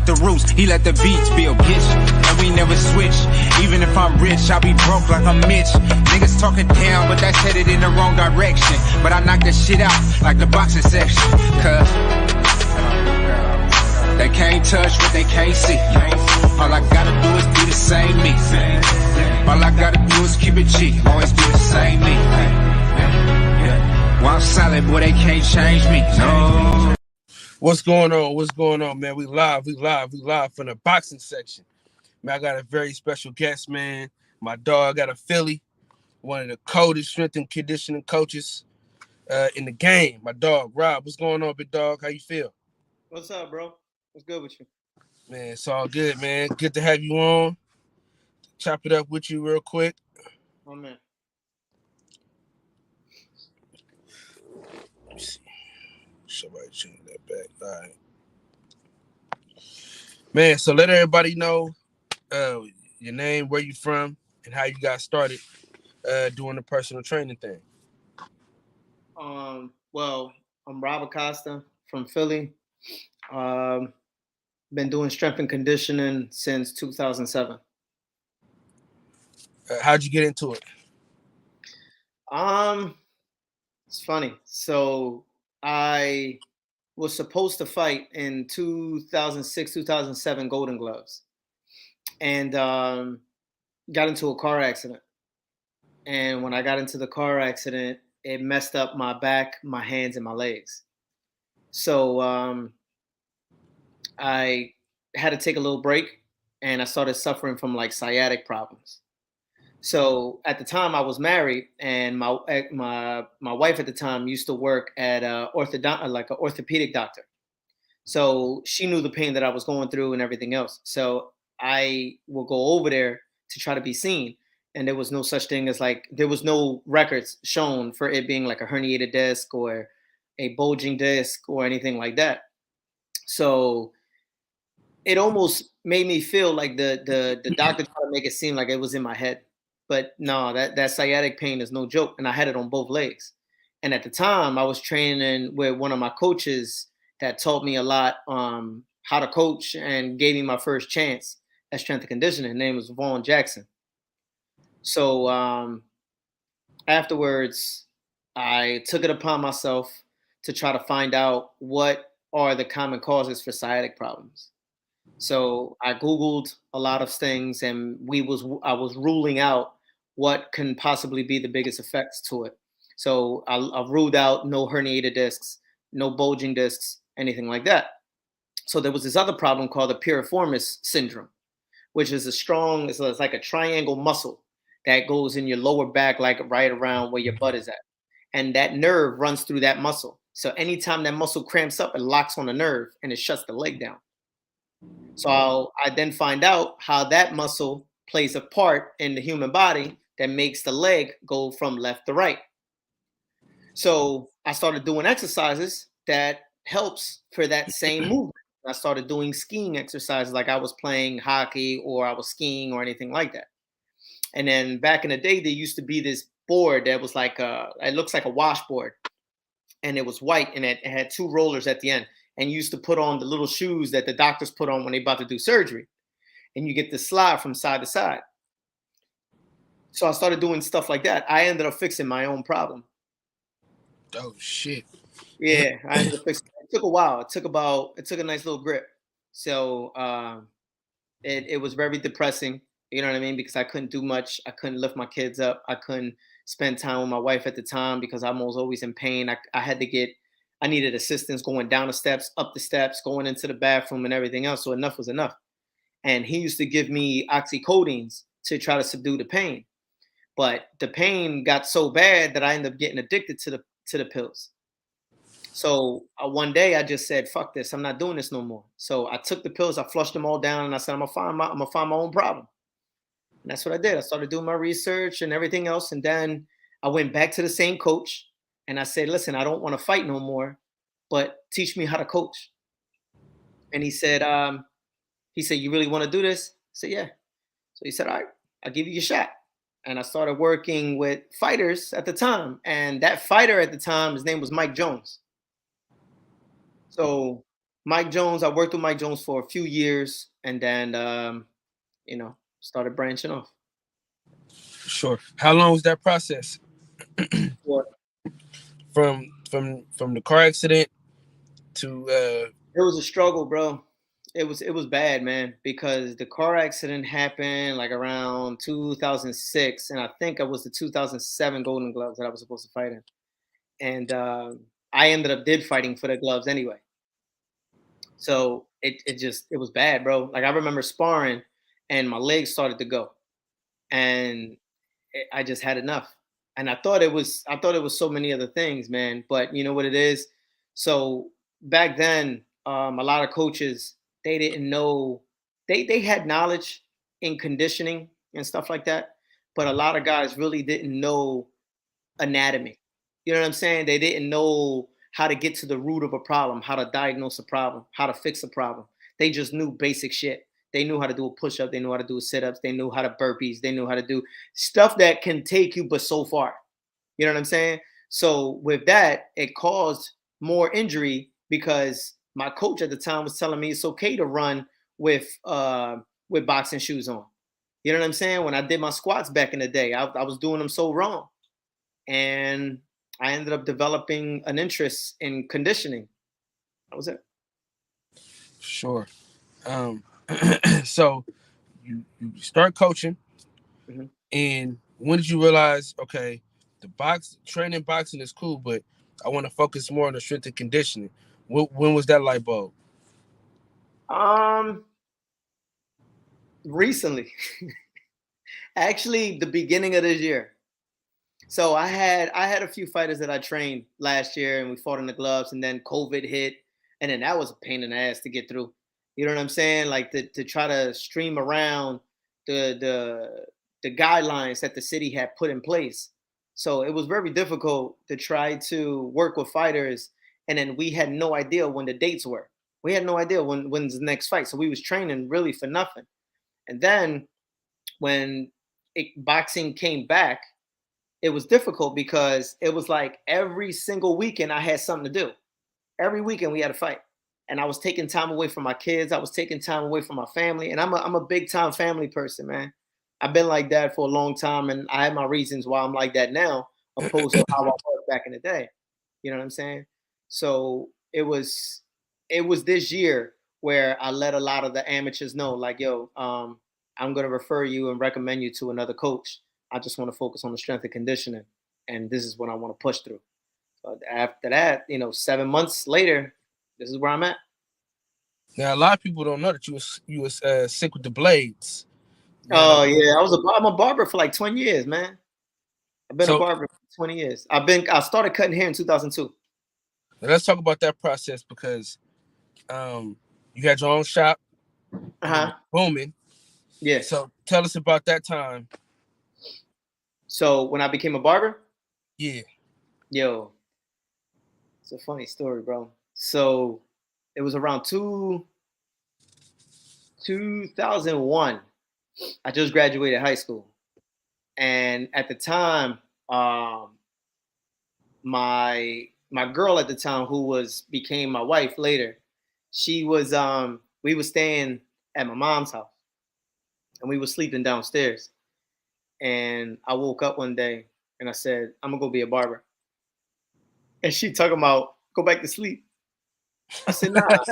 the roots, he let the beats build, bitch. And we never switch. Even if I'm rich, I'll be broke like I'm Mitch. Niggas talking down, but that's headed in the wrong direction. But I knock that shit out like the boxing section. Cause they can't touch what they can't see. All I gotta do is be the same me. All I gotta do is keep it cheap. Always be the same me. While I'm solid, boy, they can't change me. No. What's going on? What's going on, man? We live from the boxing section. Man, I got a very special guest, man. My dog got a Philly, one of the coldest strength and conditioning coaches in the game. My dog, Rob. What's going on, big dog? How you feel? What's up, bro? What's good with you? Man, it's all good, man. Good to have you on. Chop it up with you real quick. Oh, man. Let me see. Somebody change that back. All right. Man, so let everybody know your name, where you from, and how you got started doing the personal training thing. Well, I'm Rob Acosta from Philly. Been doing strength and conditioning since 2007. How'd you get into it? It's funny. So I was supposed to fight in 2006, 2007 Golden Gloves, and got into a car accident. And when I got into the car accident, it messed up my back, my hands, and my legs. So I had to take a little break, and I started suffering from like sciatic problems. So at the time I was married, and my wife at the time used to work at an orthopedic doctor. So she knew the pain that I was going through and everything else. So I will go over there to try to be seen. And there was no such thing as there was no records shown for it being like a herniated disc or a bulging disc or anything like that. So it almost made me feel like the doctor tried to make it seem like it was in my head. But no, that sciatic pain is no joke. And I had it on both legs. And at the time I was training with one of my coaches that taught me a lot how to coach and gave me my first chance at strength and conditioning. His name was Vaughn Jackson. So afterwards, I took it upon myself to try to find out what are the common causes for sciatic problems. So I Googled a lot of things, and I was ruling out what can possibly be the biggest effects to it. So I ruled out no herniated discs, no bulging discs, anything like that. So there was this other problem called the piriformis syndrome, which is it's like a triangle muscle that goes in your lower back, like right around where your butt is at. And that nerve runs through that muscle. So anytime that muscle cramps up, it locks on the nerve and it shuts the leg down. So I then find out how that muscle plays a part in the human body that makes the leg go from left to right. So I started doing exercises that helps for that same movement. I started doing skiing exercises like I was playing hockey or I was skiing or anything like that. And then back in the day, there used to be this board that was it looks like a washboard, and it was white, and it had two rollers at the end. And you used to put on the little shoes that the doctors put on when they about to do surgery. And you get to slide from side to side. So I started doing stuff like that. I ended up fixing my own problem. Oh, shit. Yeah, I ended up fixing it. It took a while. It took a nice little grip. So it was very depressing. You know what I mean? Because I couldn't do much. I couldn't lift my kids up. I couldn't spend time with my wife at the time because I was always in pain. I needed assistance going down the steps, up the steps, going into the bathroom and everything else. So enough was enough. And he used to give me oxycodone to try to subdue the pain. But the pain got so bad that I ended up getting addicted to the pills. So one day I just said, fuck this. I'm not doing this no more. So I took the pills, I flushed them all down, and I said, I'm gonna find my own problem. And that's what I did. I started doing my research and everything else. And then I went back to the same coach and I said, listen, I don't want to fight no more, but teach me how to coach. And he said, you really want to do this? I said, yeah. So he said, all right, I'll give you a shot. And I started working with fighters at the time. And that fighter at the time, his name was Mike Jones. So Mike Jones, I worked with Mike Jones for a few years, and then started branching off. Sure. How long was that process? What? From the car accident to It was a struggle, bro. It was bad, man, because the car accident happened like around 2006, and I think it was the 2007 Golden Gloves that I was supposed to fight in, and I ended up did fighting for the gloves anyway. So it was bad, bro. Like I remember sparring, and my legs started to go, and I just had enough. And I thought it was so many other things, man. But you know what it is. So back then, a lot of coaches they didn't know they had knowledge in conditioning and stuff like that, but a lot of guys really didn't know anatomy. You know what I'm saying? They didn't know how to get to the root of a problem, how to diagnose a problem, how to fix a problem. They just knew basic shit. They knew how to do a push up. They knew how to do sit-ups. They knew how to burpees. They knew how to do stuff that can take you but so far. You know what I'm saying? So with that, it caused more injury because my coach at the time was telling me it's okay to run with boxing shoes on. You know what I'm saying? When I did my squats back in the day, I was doing them so wrong, and I ended up developing an interest in conditioning. That was it. sure. Um, so you start coaching, Mhm. and when did you realize, okay, the training boxing is cool, but I want to focus more on the strength and conditioning? When was that light bulb? Um, Recently, actually, the beginning of this year. So I had a few fighters that I trained last year, and we fought in the gloves, and then COVID hit, and then that was a pain in the ass to get through. You know what I'm saying? Like to try to stream around the guidelines that the city had put in place. So it was very difficult to try to work with fighters, and then we had no idea when the dates were. We had no idea when's the next fight, so we was training really for nothing. And then when boxing came back, it was difficult because it was like every single weekend I had something to do. Every weekend we had a fight. And I was taking time away from my kids. I was taking time away from my family. And I'm a big time family person, man. I've been like that for a long time. And I have my reasons why I'm like that now, opposed to how I was back in the day. You know what I'm saying? So it was this year where I let a lot of the amateurs know, like, yo, I'm gonna refer you and recommend you to another coach. I just want to focus on the strength and conditioning, and this is what I want to push through. So after that, 7 months later, this is where I'm at. Now, a lot of people don't know that you was sick with the blades. You know, Oh yeah, I'm a barber for like 20 years, man. I've been a so barber for 20 years. I started cutting hair in 2002. let's talk about that process because you had your own shop Uh and it was huh. booming. Yeah. So tell us about that time. So when I became a barber, Yeah. yo, it's a funny story, bro. So it was around 2001. I just graduated high school, and at the time, um, my girl at the time, who was became my wife later, she was we were staying at my mom's house, and we were sleeping downstairs. And I woke up one day and I said, I'm gonna go be a barber. And she talking about go back to sleep. I said, nah. I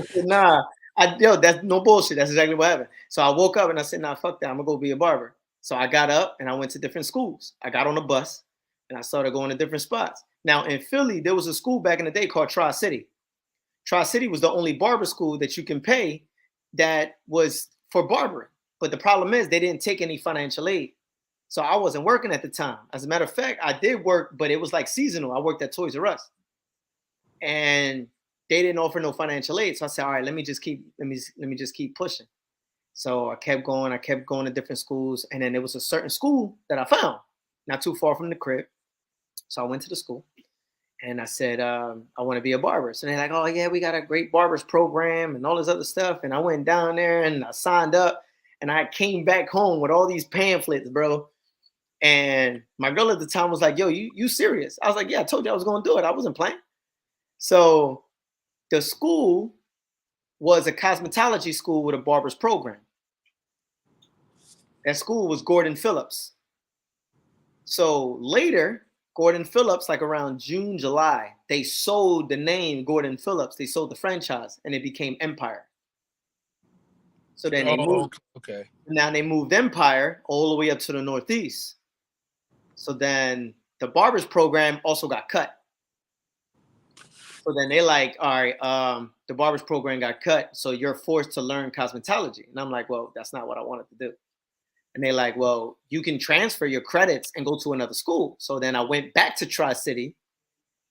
said, nah. That's no bullshit. That's exactly what happened. So I woke up and I said, nah, fuck that. I'm gonna go be a barber. So I got up and I went to different schools. I got on a bus and I started going to different spots. Now in Philly, there was a school back in the day called Tri City. Tri City was the only barber school that you can pay that was for barbering. But the problem is they didn't take any financial aid. So I wasn't working at the time. As a matter of fact, I did work, but it was like seasonal. I worked at Toys R Us. And they didn't offer no financial aid. So I said, all right, let me just keep pushing. So I kept going to different schools. And then there was a certain school that I found not too far from the crib. So I went to the school and I said, I want to be a barber. So they're like, oh yeah, we got a great barbers program and all this other stuff. And I went down there and I signed up and I came back home with all these pamphlets, bro. And my girl at the time was like, yo, you serious? I was like, yeah, I told you I was going to do it. I wasn't playing. So the school was a cosmetology school with a barber's program. That school was Gordon Phillips. So later, Gordon Phillips, like around June, July, they sold the name Gordon Phillips. They sold the franchise, and it became Empire. So then they moved. Okay. Now they moved Empire all the way up to the Northeast. So then the barbers program also got cut. So then they like, all right, the barbers program got cut, so you're forced to learn cosmetology. And I'm like, well, that's not what I wanted to do. And they're like, well, you can transfer your credits and go to another school. So then I went back to Tri-City,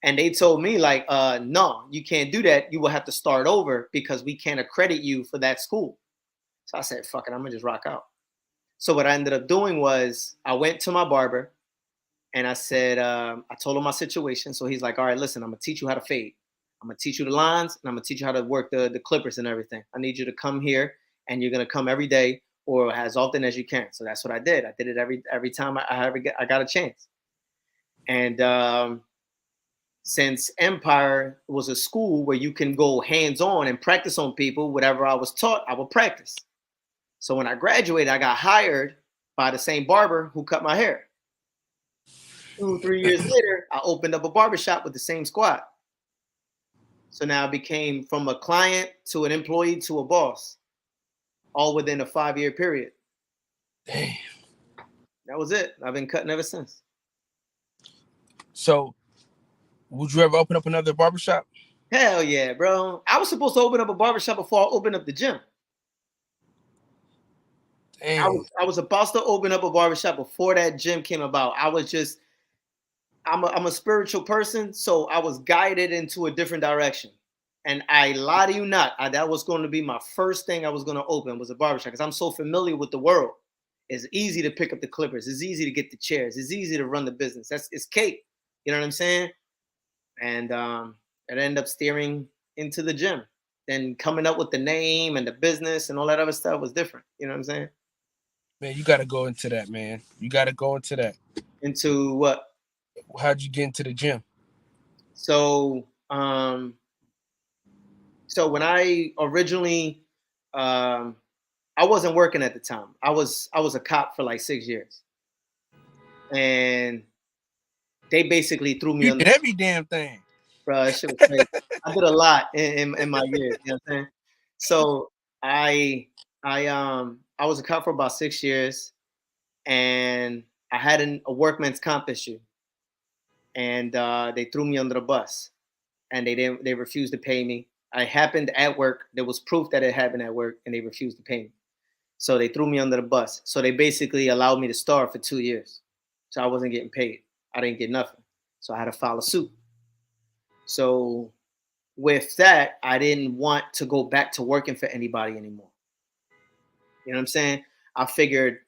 and they told me like, no, you can't do that. You will have to start over because we can't accredit you for that school. So I said, fuck it, I'm gonna just rock out. So what I ended up doing was I went to my barber and I said, I told him my situation. So he's like, all right, listen, I'm gonna teach you how to fade. I'm gonna teach you the lines, and I'm gonna teach you how to work the clippers and everything. I need you to come here, and you're gonna come every day or as often as you can. So that's what I did. I did it every time I got a chance. And since Empire was a school where you can go hands-on and practice on people, whatever I was taught, I would practice. So when I graduated, I got hired by the same barber who cut my hair. 2-3 years later, I opened up a barbershop with the same squad. So now I became from a client to an employee to a boss, all within a 5-year period. Damn. That was it. I've been cutting ever since. So, would you ever open up another barbershop? Hell yeah, bro. I was supposed to open up a barbershop before I opened up the gym. Damn. I was supposed to open up a barbershop before that gym came about. I was just, I'm a spiritual person, so I was guided into a different direction. And I lie to you not, that was going to be my first thing I was going to open was a barbershop because I'm so familiar with the world. It's easy to pick up the clippers. It's easy to get the chairs. It's easy to run the business. It's cake. You know what I'm saying? And it ended up steering into the gym. Then coming up with the name and the business and all that other stuff was different. You know what I'm saying? Man, you got to go into that, man. You got to go into that. Into what? How'd you get into the gym? So when I originally, I wasn't working at the time. I was a cop for like 6 years, and they basically threw me. You did every damn thing, bro. That shit was crazy. I did a lot in my years. You know what I'm saying? So I was a cop for about 6 years, and I had a workman's comp issue, and they threw me under the bus, and they refused to pay me. I happened at work. There was proof that it happened at work, and they refused to pay me. So they threw me under the bus. So they basically allowed me to starve for 2 years. So I wasn't getting paid. I didn't get nothing. So I had to file a suit. So with that, I didn't want to go back to working for anybody anymore. You know what I'm saying? I figured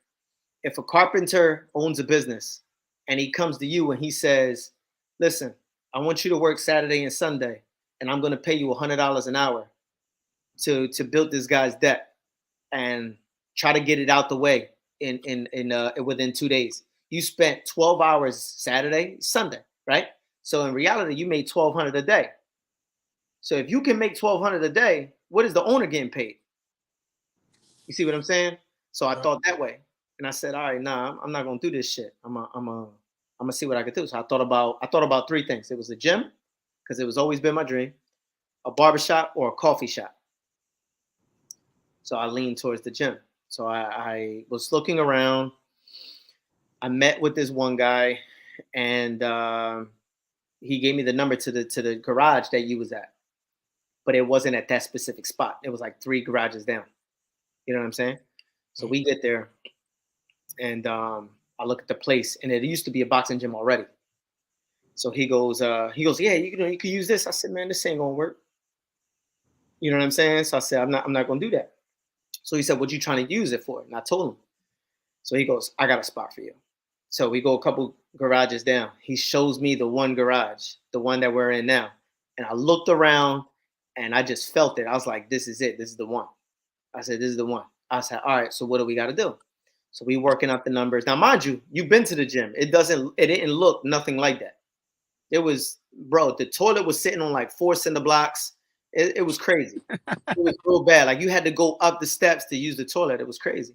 if a carpenter owns a business and he comes to you and he says, listen, I want you to work Saturday and Sunday, and I'm going to pay you $100 an hour to build this guy's debt and try to get it out the way in within 2 days. You spent 12 hours Saturday, Sunday, right? So in reality, you made $1,200 a day. So if you can make $1,200 a day, what is the owner getting paid? You see what I'm saying? So I thought that way, and I said, all right, nah, I'm not gonna do this shit. I'm gonna see what I could do. So I thought about 3 things. It was a gym, because it was always been my dream, a barbershop, or a coffee shop. So I leaned towards the gym. So I was looking around. I met with this one guy, and he gave me the number to the garage that you was at, but it wasn't at that specific spot. It was like 3 garages down. You know what I'm saying? So we get there, and I look at the place, and it used to be a boxing gym already. So he goes, yeah, you can use this. I said, man, this ain't gonna work. You know what I'm saying? So I said, I'm not gonna do that. So he said, what you trying to use it for? And I told him. So he goes, I got a spot for you. So we go a couple garages down. He shows me the one garage, the one that we're in now. And I looked around, and I just felt it. I was like, this is it. This is the one. I said, this is the one. I said, all right, so what do we got to do? So we working out the numbers. Now, mind you, you've been to the gym. It didn't look nothing like that. It was, bro, the toilet was sitting on like 4 cinder blocks. It was crazy. It was real bad. Like you had to go up the steps to use the toilet. It was crazy.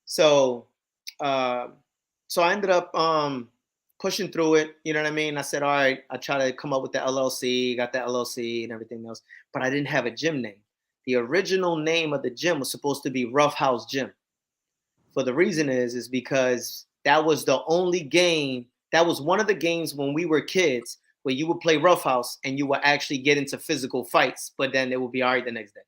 So, uh, so I ended up pushing through it. You know what I mean? I said, all right, I try to come up with the LLC, got the LLC and everything else, but I didn't have a gym name. The original name of the gym was supposed to be Rough House Gym. For the reason is because that was the only game. That was one of the games when we were kids where you would play Rough House and you would actually get into physical fights, but then it would be all right the next day.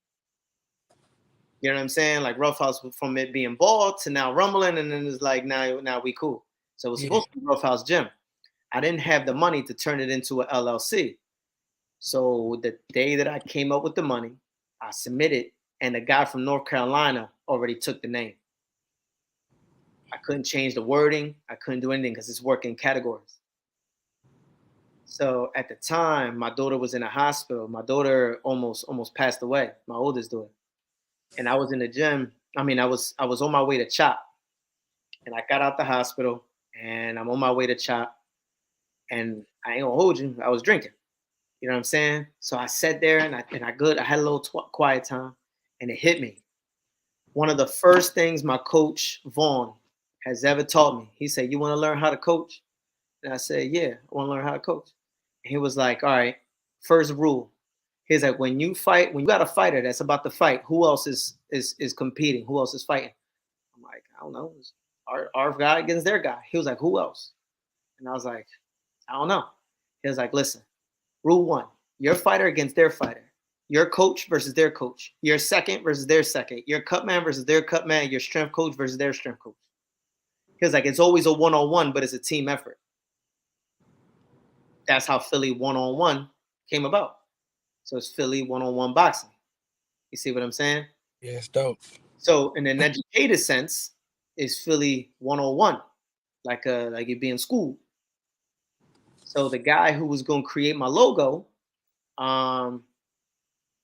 You know what I'm saying? Like Rough House from it being ball to now rumbling, and then it's like now we cool. So it was supposed to be Rough House Gym. I didn't have the money to turn it into an LLC. So the day that I came up with the money, I submitted, and the guy from North Carolina already took the name. I couldn't change the wording. I couldn't do anything because it's working categories. So at the time, my daughter was in a hospital. My daughter almost passed away, my oldest daughter. And I was in the gym. I mean, I was on my way to CHOP. And I got out the hospital and I'm on my way to CHOP. And I ain't gonna hold you, I was drinking. You know what I'm saying? So I sat there and I had a little quiet time, and it hit me. One of the first things my coach Vaughn has ever taught me. He said, "You want to learn how to coach?" And I said, "Yeah, I want to learn how to coach." And he was like, "All right, first rule." He's like, when you got a fighter that's about to fight, who else is competing? Who else is fighting? I'm like, I don't know. It's our guy against their guy. He was like, who else? And I was like, I don't know. He was like, listen, rule one, your fighter against their fighter. Your coach versus their coach. Your second versus their second. Your cut man versus their cut man. Your strength coach versus their strength coach. He was like, it's always a one-on-one, but it's a team effort. That's how Philly one-on-one came about. So it's Philly one-on-one boxing. You see what I'm saying? Yeah, it's dope. So in an educated sense, it's Philly 101, like you'd be in school. So the guy who was going to create my logo,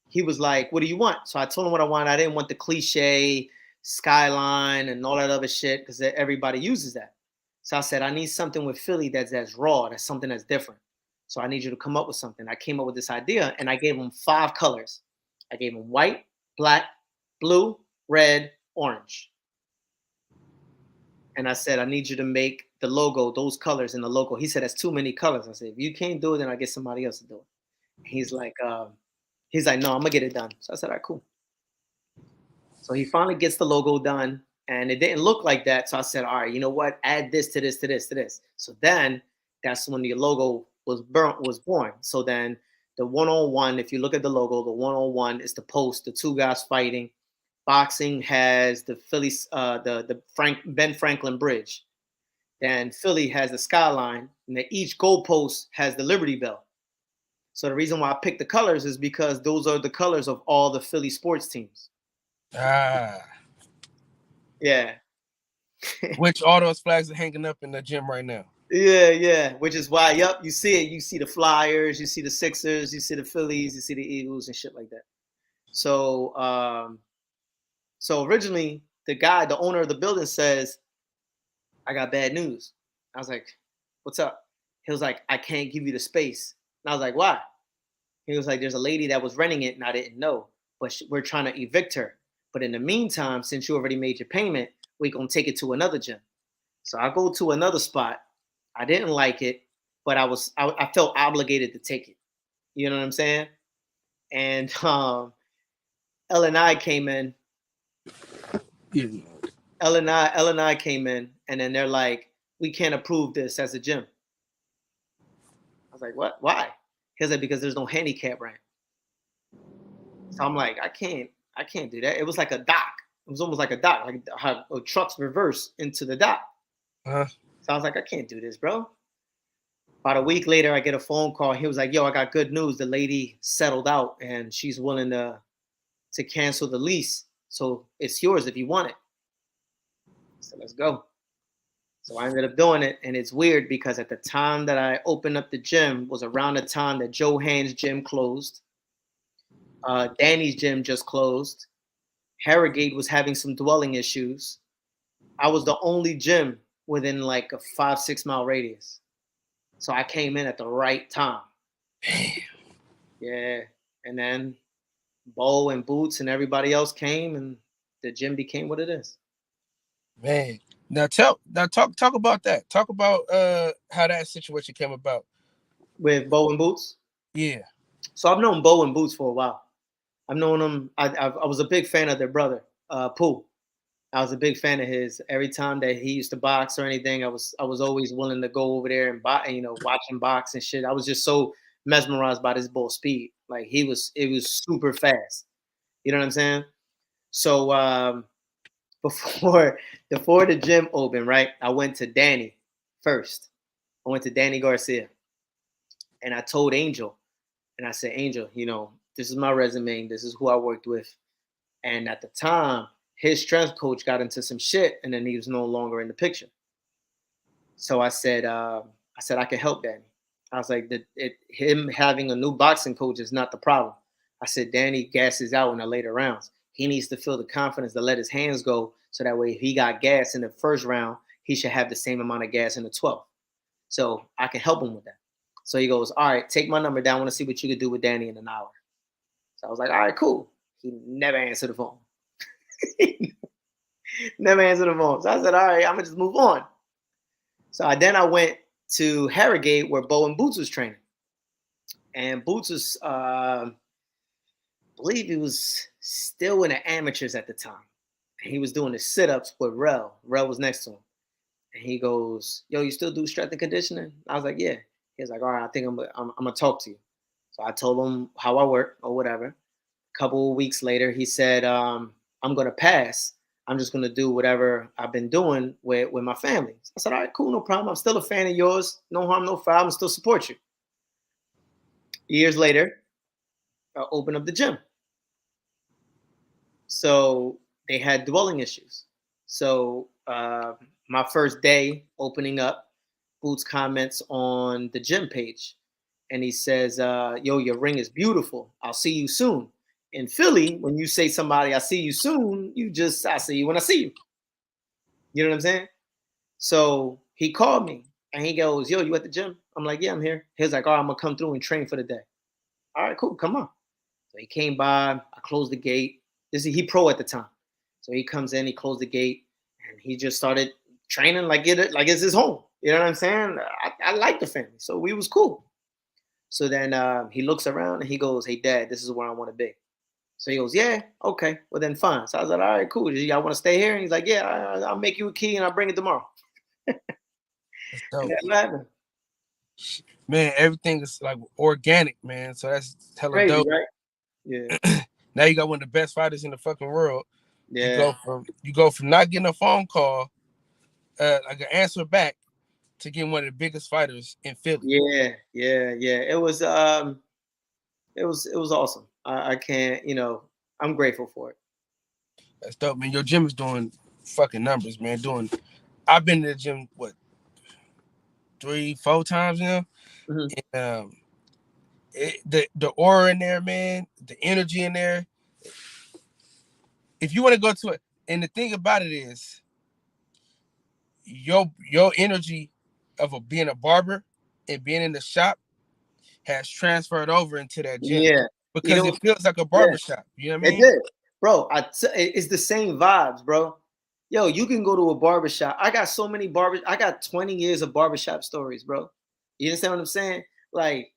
he was like, what do you want? So I told him what I wanted. I didn't want the cliche skyline and all that other shit because everybody uses that. So I said, I need something with Philly that's raw, that's something that's different. So I need you to come up with something. I came up with this idea and I gave him 5 colors. I gave him white, black, blue, red, orange. And I said, I need you to make the logo, those colors in the logo. He said, that's too many colors. I said, if you can't do it, then I get somebody else to do it. He's like, no, I'm gonna get it done. So I said, all right, cool. So he finally gets the logo done and it didn't look like that. So I said, all right, you know what? Add this to this, to this, to this. So then that's when the logo was born. So then the one-on-one, if you look at the logo, the one-on-one is the post, the 2 guys fighting. Boxing has the Phillies, the Ben Franklin Bridge. Then Philly has the skyline, and then each goalpost has the Liberty Bell. So the reason why I picked the colors is because those are the colors of all the Philly sports teams. Yeah. Which all those flags are hanging up in the gym right now. Yeah. Which is why, you see it. You see the Flyers, you see the Sixers, you see the Phillies, you see the Eagles and shit like that. So, so originally the owner of the building says, I got bad news. I was like, what's up? He was like, I can't give you the space. And I was like, why? He was like, there's a lady that was renting it and I didn't know, but we're trying to evict her. But in the meantime, since you already made your payment, we're going to take it to another gym. So I go to another spot. I didn't like it, but I felt obligated to take it. You know what I'm saying? And L&I came in. L&I came in, and then they're like, we can't approve this as a gym. I was like, what? Why? He was like, because there's no handicap ramp. So I'm like, I can't do that. It was like a dock. It was almost like a dock, like how trucks reverse into the dock. So I was like, I can't do this, bro. About a week later, I get a phone call. He was like, yo, I got good news. The lady settled out and she's willing to cancel the lease. So it's yours if you want it. So let's go. So I ended up doing it. And it's weird because at the time that I opened up the gym was around the time that Joe Hand's gym closed. Danny's gym just closed. Harrogate was having some dwelling issues. I was the only gym within like a 5-6 mile radius. So I came in at the right time. Damn. Yeah. And then Bo and Boots and everybody else came, and the gym became what it is. Man, talk about that. Talk about how that situation came about. With Bo and Boots. Yeah. So I've known Bo and Boots for a while. I've known them. I was a big fan of their brother, Pooh. I was a big fan of his. Every time that he used to box or anything, I was always willing to go over there and watch him box and shit. I was just so mesmerized by this bull speed. Like it was super fast. You know what I'm saying? So before the gym opened, right? I went to Danny first. I went to Danny Garcia, and I told Angel, and I said, Angel, this is my resume. This is who I worked with. And at the time, his strength coach got into some shit, and then he was no longer in the picture. So I said, I can help Danny. I was like, him having a new boxing coach is not the problem. I said, Danny gasses out in the later rounds. He needs to feel the confidence to let his hands go, so that way if he got gas in the first round, he should have the same amount of gas in the 12th. So I can help him with that. So he goes, all right, take my number down. I want to see what you could do with Danny in an hour. So I was like, all right, cool. He never answered the phone. Never answered the phone. So I said, all right, I'm going to just move on. So then I went to Harrogate where Bo and Boots was training. And Boots was, I believe he was still in the amateurs at the time. And he was doing the sit-ups with Rel. Rel was next to him. And he goes, yo, you still do strength and conditioning? I was like, yeah. He was like, all right, I think I'm going to talk to you. So I told him how I work or whatever. A couple of weeks later, he said, I'm going to pass. I'm just going to do whatever I've been doing with my family. I said, all right, cool, no problem. I'm still a fan of yours. No harm, no foul. I'm still support you. Years later, I opened up the gym. So they had dwelling issues. So my first day opening up, Boots comments on the gym page. And he says, yo, your ring is beautiful. I'll see you soon. In Philly, when you say somebody, I see you soon, I see you when I see you. You know what I'm saying? So he called me and he goes, yo, you at the gym? I'm like, yeah, I'm here. He was like, all right, I'm going to come through and train for the day. All right, cool, come on. So he came by, I closed the gate. He pro at the time. So he comes in, he closed the gate, and he just started training like it's his home. You know what I'm saying? I like the family, so we was cool. So then he looks around and he goes, hey, Dad, this is where I want to be. So he goes, yeah, okay, well then fine. So I was like, all right, cool. Y'all want to stay here? And he's like, yeah, I'll make you a key and I'll bring it tomorrow. That's dope. And that happened. Man, everything is like organic, man. So that's hella Crazy, dope. right? Yeah. Now you got one of the best fighters in the fucking world. Yeah. You go from not getting a phone call, like an answer back, to getting one of the biggest fighters in Philly. Yeah. It was awesome. I can't, I'm grateful for it. That's dope, man. Your gym is doing fucking numbers, man. I've been to the gym, 3-4 times now. Mm-hmm. And, the aura in there, man, the energy in there. If you want to go to it, and the thing about it is, your energy of being a barber and being in the shop has transferred over into that gym. Yeah, because it feels like a barbershop. You know what I mean? It did, bro. It's the same vibes, bro. Yo, you can go to a barbershop. I got so many I got 20 years of barbershop stories, bro. You understand what I'm saying? Like,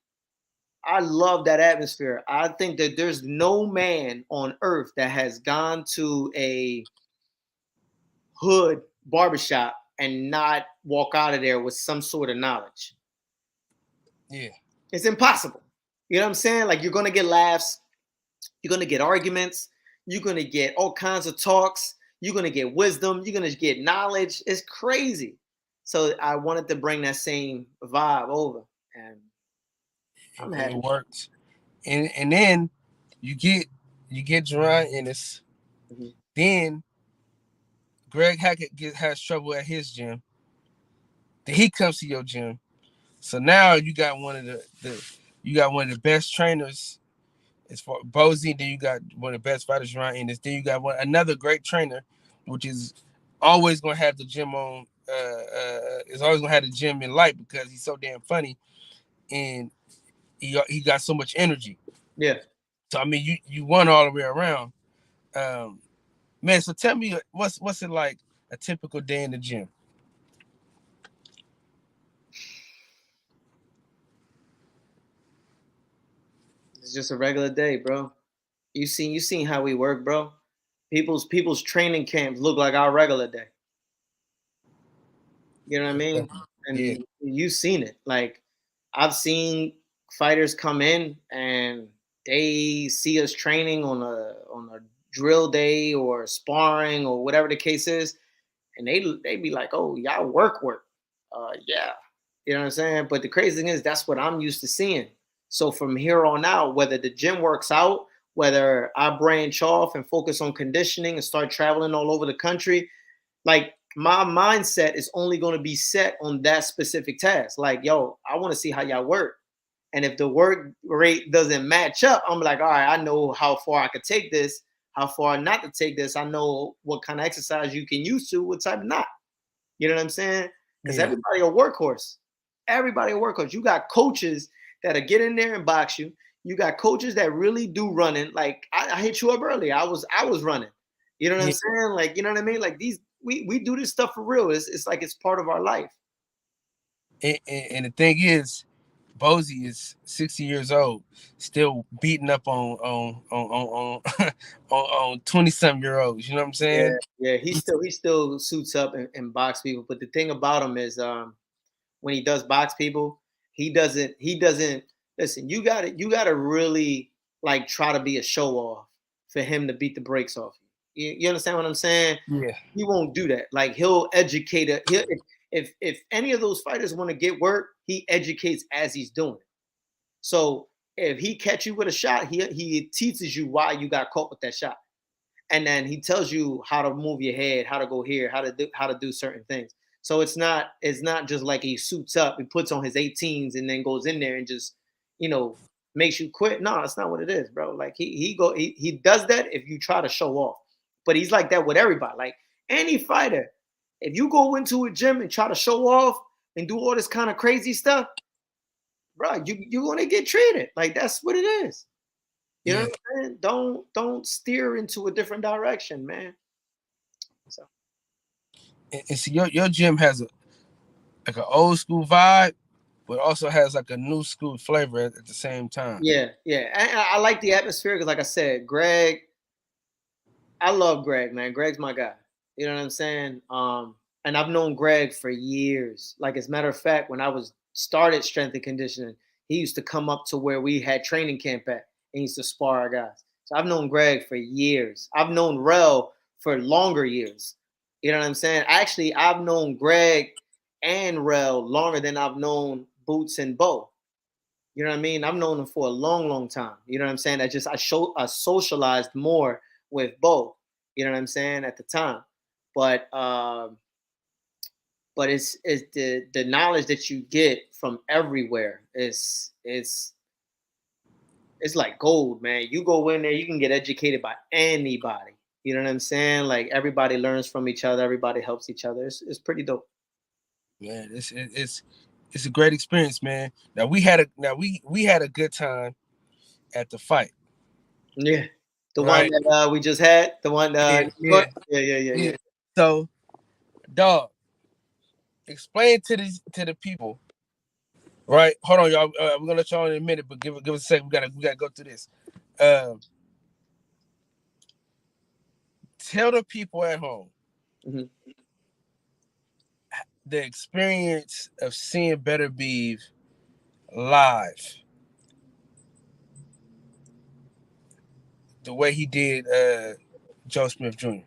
I love that atmosphere. I think that there's no man on earth that has gone to a hood barbershop and not walk out of there with some sort of knowledge. Yeah. It's impossible. You know what I'm saying? Like, you're going to get laughs. You're going to get arguments. You're going to get all kinds of talks. You're going to get wisdom. You're going to get knowledge. It's crazy. So I wanted to bring that same vibe over. And I'm happy. It works. And then you get Jerron Ennis. Mm-hmm. Then Greg Hackett has trouble at his gym. Then he comes to your gym. So now you got one of the best trainers as far Bozy. Then you got one of the best fighters around Ennis. Then you got another great trainer, which is always gonna have the gym on. Is always gonna have the gym in light because he's so damn funny, and he got so much energy. Yeah. So I mean, you won all the way around, man. So tell me, what's it like a typical day in the gym? It's just a regular day, bro. You seen how we work, bro. People's training camps look like our regular day. You know what I mean? Yeah, And you've seen it. Like I've seen fighters come in and they see us training on a drill day or sparring or whatever the case is, and they be like, "Oh, y'all work." Yeah, you know what I'm saying. But the crazy thing is, that's what I'm used to seeing. So from here on out, whether the gym works out, whether I branch off and focus on conditioning and start traveling all over the country, like my mindset is only going to be set on that specific task. Like, yo, I want to see how y'all work. And if the work rate doesn't match up, I'm like, all right, I know how far I could take this, how far not to take this. I know what kind of exercise you can use to, what type not. You know what I'm saying? Because yeah, everybody a workhorse. Everybody a workhorse. You got coaches that'll get in there and box you. You got coaches that really do running. Like I hit you up earlier. I was running. You know what I'm yeah. saying? Like, you know what I mean? Like these we do this stuff for real. It's like it's part of our life. And the thing is, Bozy is 60 years old, still beating up on 20-something-year-olds. You know what I'm Yeah, saying? yeah. He still suits up and box people. But the thing about him is when he does box people, he doesn't listen, you gotta really like try to be a show off for him to beat the brakes off you. You understand what I'm saying? Yeah, He won't do that. Like he'll educate it. If any of those fighters want to get work, he educates as he's doing it. So if he catch you with a shot, he teaches you why you got caught with that shot, and then he tells you how to move your head, how to go here, how to do certain things. So it's not just like he suits up, he puts on his 18s and then goes in there and just you know makes you quit. No, that's not what it is, bro. Like he does that if you try to show off, but he's like that with everybody. Like any fighter, if you go into a gym and try to show off and do all this kind of crazy stuff, bro, you're gonna get treated like that's what it is. You know yeah. what I'm saying? Don't steer into a different direction, man. So And see, your gym has like an old school vibe, but also has like a new school flavor at the same time. yeah, yeah. I like the atmosphere because, like I said, Greg, I love Greg, man. Greg's my guy. You know what I'm saying? And I've known Greg for years. Like as a matter of fact, when I was started strength and conditioning, he used to come up to where we had training camp at, and he used to spar our guys. So I've known Greg for years. I've known Rel for longer years. You know what I'm saying? Actually, I've known Greg and Rel longer than I've known Boots and Bo. You know what I mean? I've known them for a long, long time. You know what I'm saying? I socialized more with Bo. You know what I'm saying at the time, but it's the knowledge that you get from everywhere is like gold, man. You go in there, you can get educated by anybody. You know what I'm saying? Like everybody learns from each other, everybody helps each other. It's pretty dope. Man, it's a great experience, man. Now we had a good time at the fight, Yeah, the one right? that we just had, the one Yeah, in New yeah, York? Yeah, yeah, yeah, yeah. yeah. So, dog, explain to the people, right? Hold on, y'all. We're gonna let y'all in a minute, but give us a second. We gotta go through this. Um, tell the people at home Mhm. the experience of seeing Better Beeve live, the way he did Joe Smith Jr.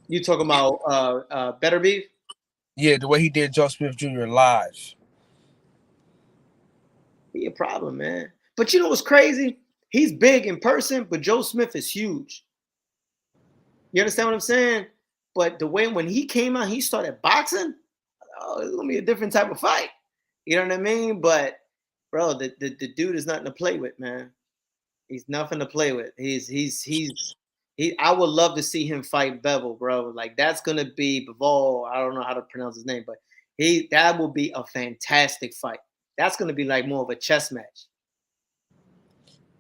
You talking about Better Beef? Yeah, the way he did Joe Smith Jr. live. Be a problem, man. But you know what's crazy? He's big in person, but Joe Smith is huge. You understand what I'm saying? But the way when he came out, he started boxing. Oh, it's gonna be a different type of fight. You know what I mean? But bro, the dude is nothing to play with, man. He's nothing to play with. He. I would love to see him fight Bevel, bro. Like that's gonna be Bevol. I don't know how to pronounce his name, but that will be a fantastic fight. That's gonna be like more of a chess match.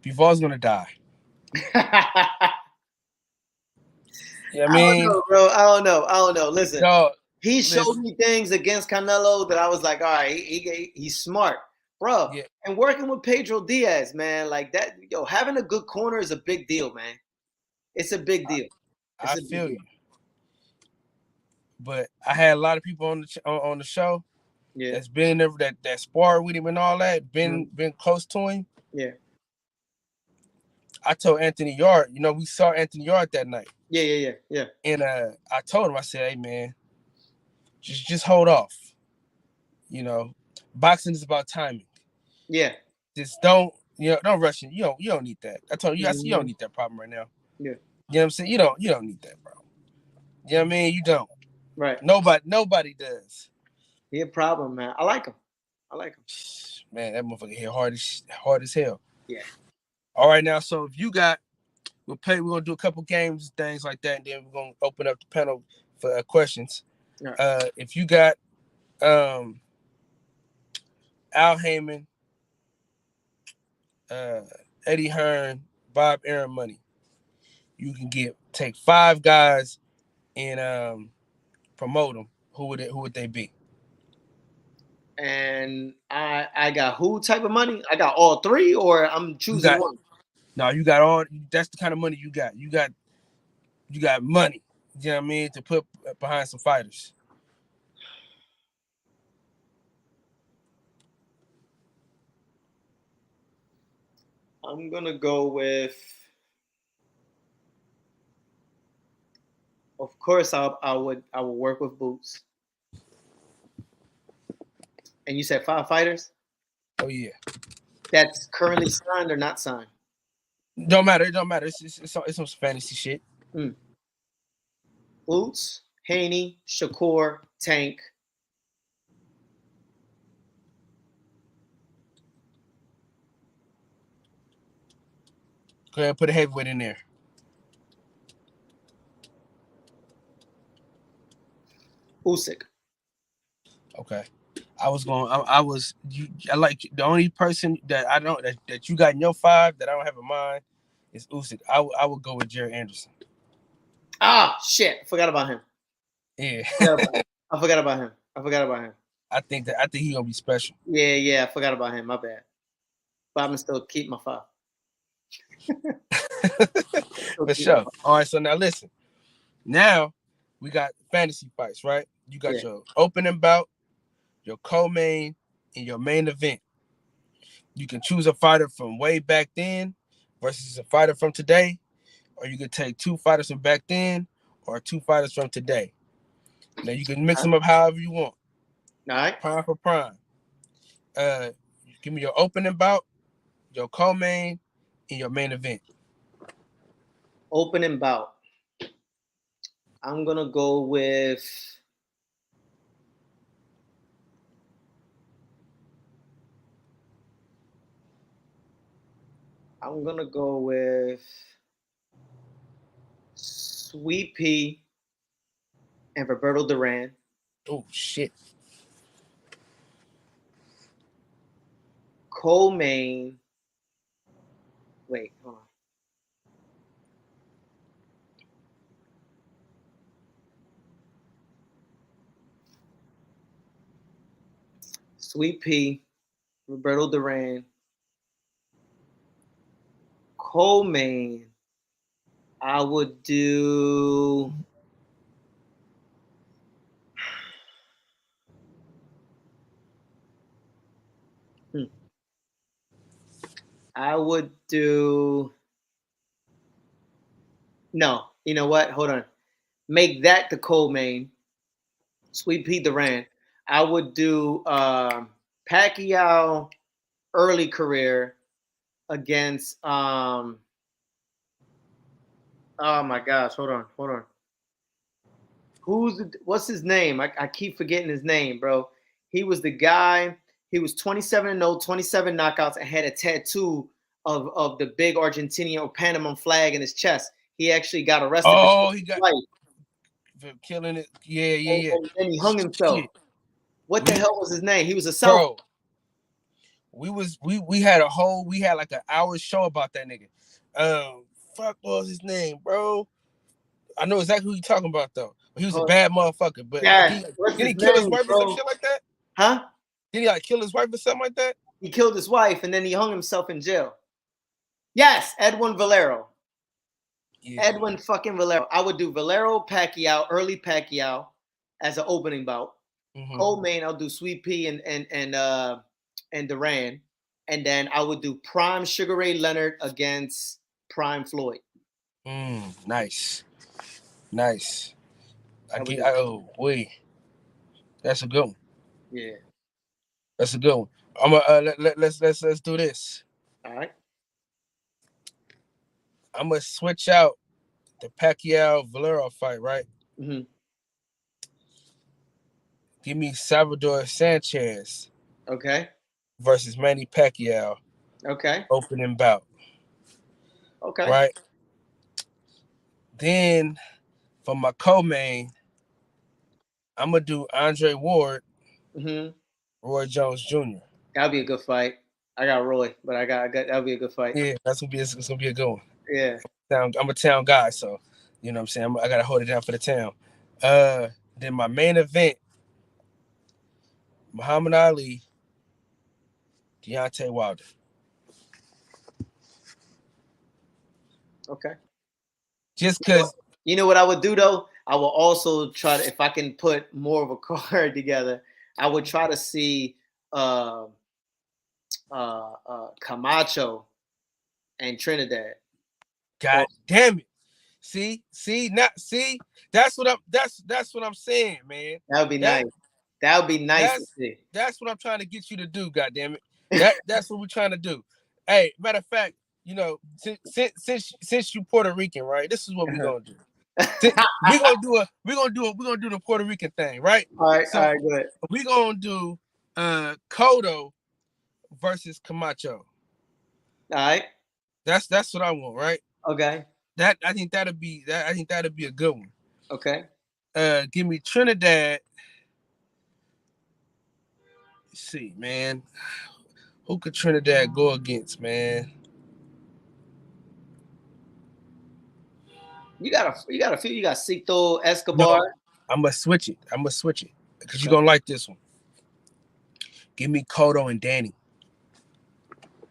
Bivol gonna die. Yeah, I I mean, don't know, bro. I don't know. Listen, dog, he showed me things against Canelo that I was like, all right, he's smart, bro. Yeah. And working with Pedro Diaz, man, like that, having a good corner is a big deal, man. It's a big deal. I feel you. But I had a lot of people on the show that's been there, that sparred with him and all that, been close to him. Yeah. I told Anthony Yard, we saw Anthony Yard that night. Yeah. And I told him, I said, hey man, just hold off. Boxing is about timing. Yeah. Just don't rush it. You don't need that. I told you, I said, you don't need that problem right now. Yeah. You know what I'm saying? You don't need that problem. You know what I mean? You don't. Right. Nobody does. He a problem, man. I like him. Man, that motherfucker hit hard as hell. Yeah. All right, now, so if you got, we're gonna do a couple games, things like that, and then we're gonna open up the panel for questions. Right. If you got Al Heyman, Eddie Hearn, Bob Arum money, you can take 5 guys and promote them. Who would they be? And I got who type of money? I got all 3, or I'm choosing one. No, you got all. That's the kind of money you got. You got money. You know what I mean, to put behind some fighters. I'm gonna go with. Of course, I would work with Boots. And you said 5 fighters? Oh yeah. That's currently signed or not signed? Don't matter. It don't matter. It's some fantasy shit. Boots, Haney, Shakur, Tank. Go ahead and put a heavyweight in there. Usyk. Okay. I like the only person that I don't that you got in your 5 that I don't have in mind is Usyk. I would go with Jared Anderson. Ah, shit! I forgot about him. Yeah. I forgot about him. I think he's gonna be special. Yeah. I forgot about him. My bad. But I'm gonna still keep my 5. For sure. All right. So now listen. Now we got fantasy fights, right? You got your opening bout, your co-main, and your main event. You can choose a fighter from way back then versus a fighter from today, or you could take 2 fighters from back then or 2 fighters from today. Now you can mix them up however you want. All right. Prime for prime. Give me your opening bout, your co-main, and your main event. Opening bout. I'm gonna go with. Sweet Pea and Roberto Duran. Oh shit. Co-main. Wait, hold on. Sweet Pea, Roberto Duran. Co-main. I would do. I would do. No, you know what? Hold on. Make that the co-main. Sweet Pea Duran. I would do Pacquiao early career against oh my gosh, hold on. What's his name? I keep forgetting his name, bro. He was the guy, he was 27-0, 27 knockouts, and had a tattoo of the big Argentinian or Panama flag in his chest. He actually got arrested. Oh, he got for killing it. Yeah. And he hung himself. Shit. What the hell was his name? He was a South. Bro, we had like an hour show about that nigga. Fuck, what was his name, bro? I know exactly who you talking about though. He was a bad motherfucker. But yeah, what's did he his kill his name, wife or some bro? shit like that? Huh? Did he like kill his wife or something like that? He killed his wife and then he hung himself in jail. Yes, Edwin Valero. Yeah. Edwin fucking Valero. I would do Valero, Pacquiao, early Pacquiao as an opening bout. Mm-hmm. Co-main, I'll do Sweet Pea and Duran, and then I would do Prime Sugar Ray Leonard against Prime Floyd. Nice. That's a good one. Yeah. That's a good one. I'm gonna let's do this. All right. I'm gonna switch out the Pacquiao Valero fight, right? Mm-hmm. Give me Salvador Sanchez. Okay. Versus Manny Pacquiao. Okay. Opening bout. Okay. Right. Then for my co-main, I'm gonna do Andre Ward. Mm-hmm. Roy Jones Jr. That'll be a good fight. I got Roy, but I got that'll be a good fight. Yeah, it's gonna be a good one. Yeah. I'm a town guy, so you know what I'm saying. I gotta hold it down for the town. Then my main event, Muhammad Ali, Deontay Wilder. Okay. Just because you know what I would do though, I will also try to, if I can put more of a card together, I would try to see Camacho and Trinidad. God damn it. See, that's what I'm saying, man. That would be nice. That would be nice to see. That's what I'm trying to get you to do, God damn it. That's what we're trying to do. Hey, matter of fact, you know, since you Puerto Rican, right? This is what we're gonna do. We're gonna do the Puerto Rican thing, right? All right, good. We're gonna do Cotto versus Camacho. All right. That's what I want, right? Okay. I think that'll be a good one. Okay. Give me Trinidad. Let's see, man. Who could Trinidad go against, man? You got a few. You got Cito Escobar. No, I'm gonna switch it because you're gonna like this one. Give me Cotto and Danny.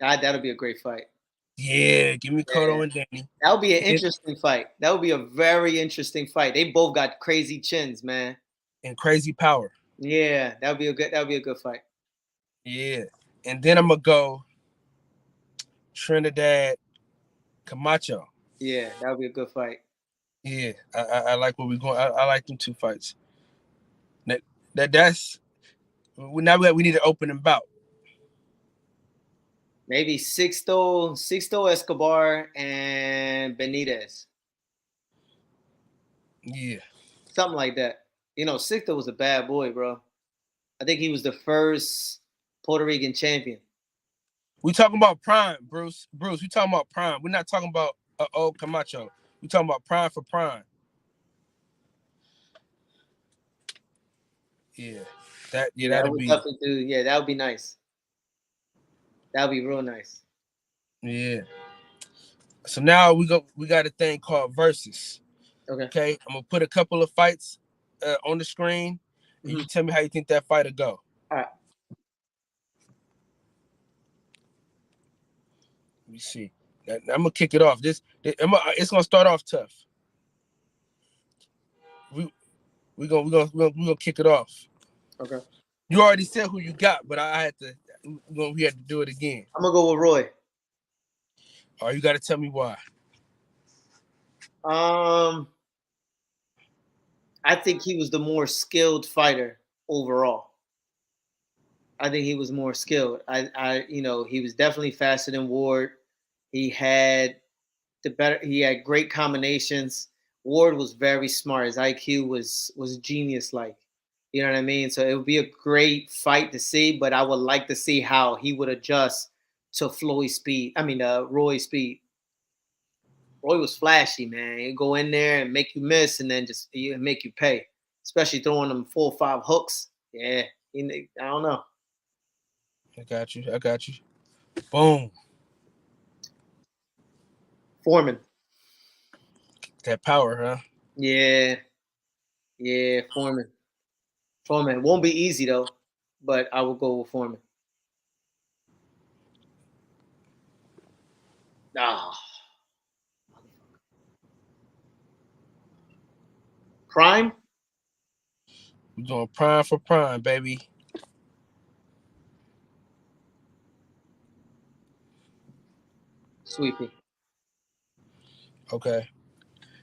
That'll be a great fight. Yeah, give me Cotto and Danny. That would be an interesting fight. That would be a very interesting fight. They both got crazy chins, man. And crazy power. Yeah, that would be a good fight. Yeah. And then I'm gonna go Trinidad Camacho. Yeah, that would be a good fight. Yeah, I like where we're going. I like them two fights. That's now we need to open them bout. Maybe Sixto Escobar and Benitez. Yeah. Something like that. You know, Sixto was a bad boy, bro. I think he was the first Puerto Rican champion. We talking about prime, Bruce. We talking about prime. We're not talking about old Camacho. We talking about prime for prime. Yeah. That would be that would be nice. That would be real nice. Yeah. So now we got a thing called versus. Okay. I'm gonna put a couple of fights on the screen. And you tell me how you think that fight will go. All right. Let me see. I'm gonna kick it off. It's gonna start off tough. We're gonna kick it off. Okay. You already said who you got, but we had to do it again. I'm gonna go with Roy. Oh, you gotta tell me why. I think he was the more skilled fighter overall. I think he was more skilled. He was definitely faster than Ward. He had great combinations. Ward was very smart. His IQ was genius-like. You know what I mean? So it would be a great fight to see, but I would like to see how he would adjust to Roy's speed. Roy was flashy, man. He'd go in there and make you miss and then just make you pay, especially throwing them 4 or 5 hooks. Yeah, I don't know. I got you. I got you. Boom. Foreman. That power, huh? Yeah. Yeah, Foreman. Foreman. Won't be easy though, but I will go with Foreman. Ah. Prime? We're doing prime for prime, baby. Sweepy. Okay.